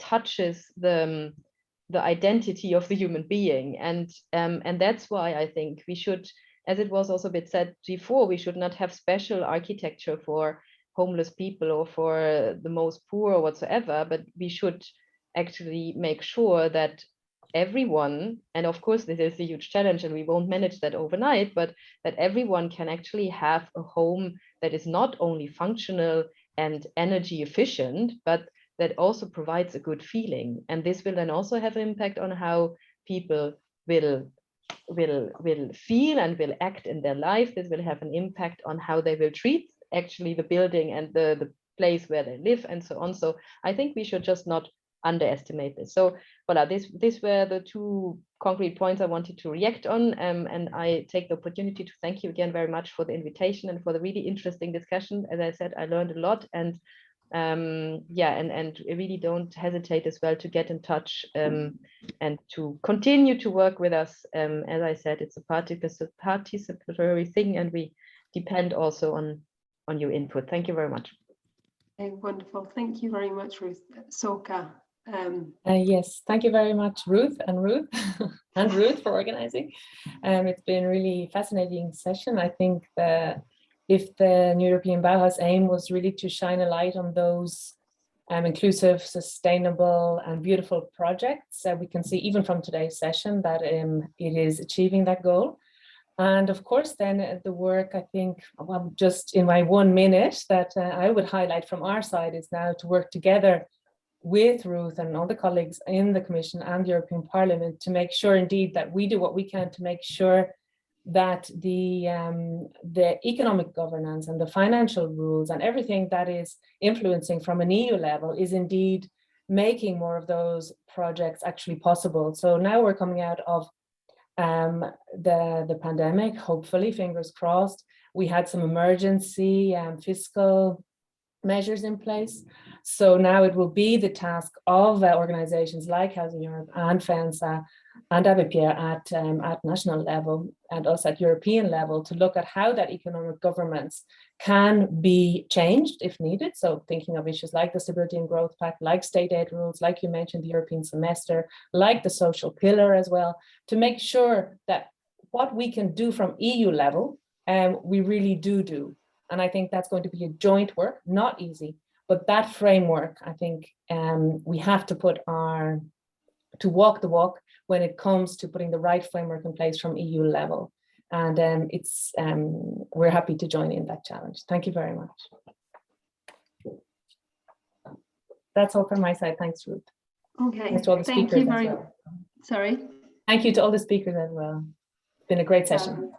touches the identity of the human being, and that's why I think we should, as it was also a bit said before, we should not have special architecture for homeless people or for the most poor or whatsoever, but we should actually make sure that everyone, and of course this is a huge challenge and we won't manage that overnight, but that everyone can actually have a home that is not only functional and energy efficient, but that also provides a good feeling. And this will then also have an impact on how people will feel and will act in their life. This will have an impact on how they will treat actually the building and the place where they live and so on. So I think we should just not underestimate this. So voilà, these were the two concrete points I wanted to react on, and I take the opportunity to thank you again very much for the invitation and for the really interesting discussion. As I said, I learned a lot, and yeah, and really don't hesitate as well to get in touch and to continue to work with us. As I said, it's a participatory thing, and we depend also on your input. Thank you very much. Okay, wonderful. Thank you very much, Ruth. Soka. Yes, thank you very much, Ruth and Ruth for organizing. It's been a really fascinating session. I think that if the European Bauhaus aim was really to shine a light on those inclusive, sustainable and beautiful projects, we can see even from today's session that it is achieving that goal. And of course, then the work, I think, well, just in my 1 minute that I would highlight from our side is now to work together with Ruth and all the colleagues in the Commission and the European Parliament to make sure indeed that we do what we can to make sure that the economic governance and the financial rules and everything that is influencing from an EU level is indeed making more of those projects actually possible. So now we're coming out of the pandemic, hopefully, fingers crossed. We had some emergency fiscal measures in place. So now it will be the task of organizations like Housing Europe and Feantsa and Abbé Pierre at national level and also at European level to look at how that economic governance can be changed if needed. So thinking of issues like the Stability and Growth Pact, like state aid rules, like you mentioned, the European semester, like the social pillar as well, to make sure that what we can do from EU level, we really do. And I think that's going to be a joint work, not easy, but that framework, I think we have to walk the walk when it comes to putting the right framework in place from EU level. And we're happy to join in that challenge. Thank you very much. That's all from my side. Thanks, Ruth. Okay, thanks to all the thank speakers you very as well. Sorry? Thank you to all the speakers as well. It's been a great session.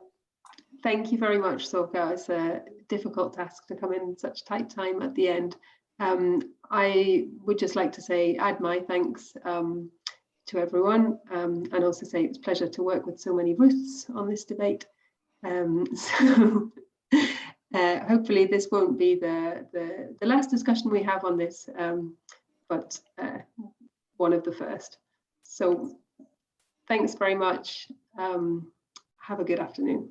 Thank you very much, Soka. It's a difficult task to come in such tight time at the end. I would just like to add my thanks to everyone and also say it's a pleasure to work with so many Ruths on this debate. Hopefully this won't be the last discussion we have on this, but one of the first. So thanks very much. Have a good afternoon.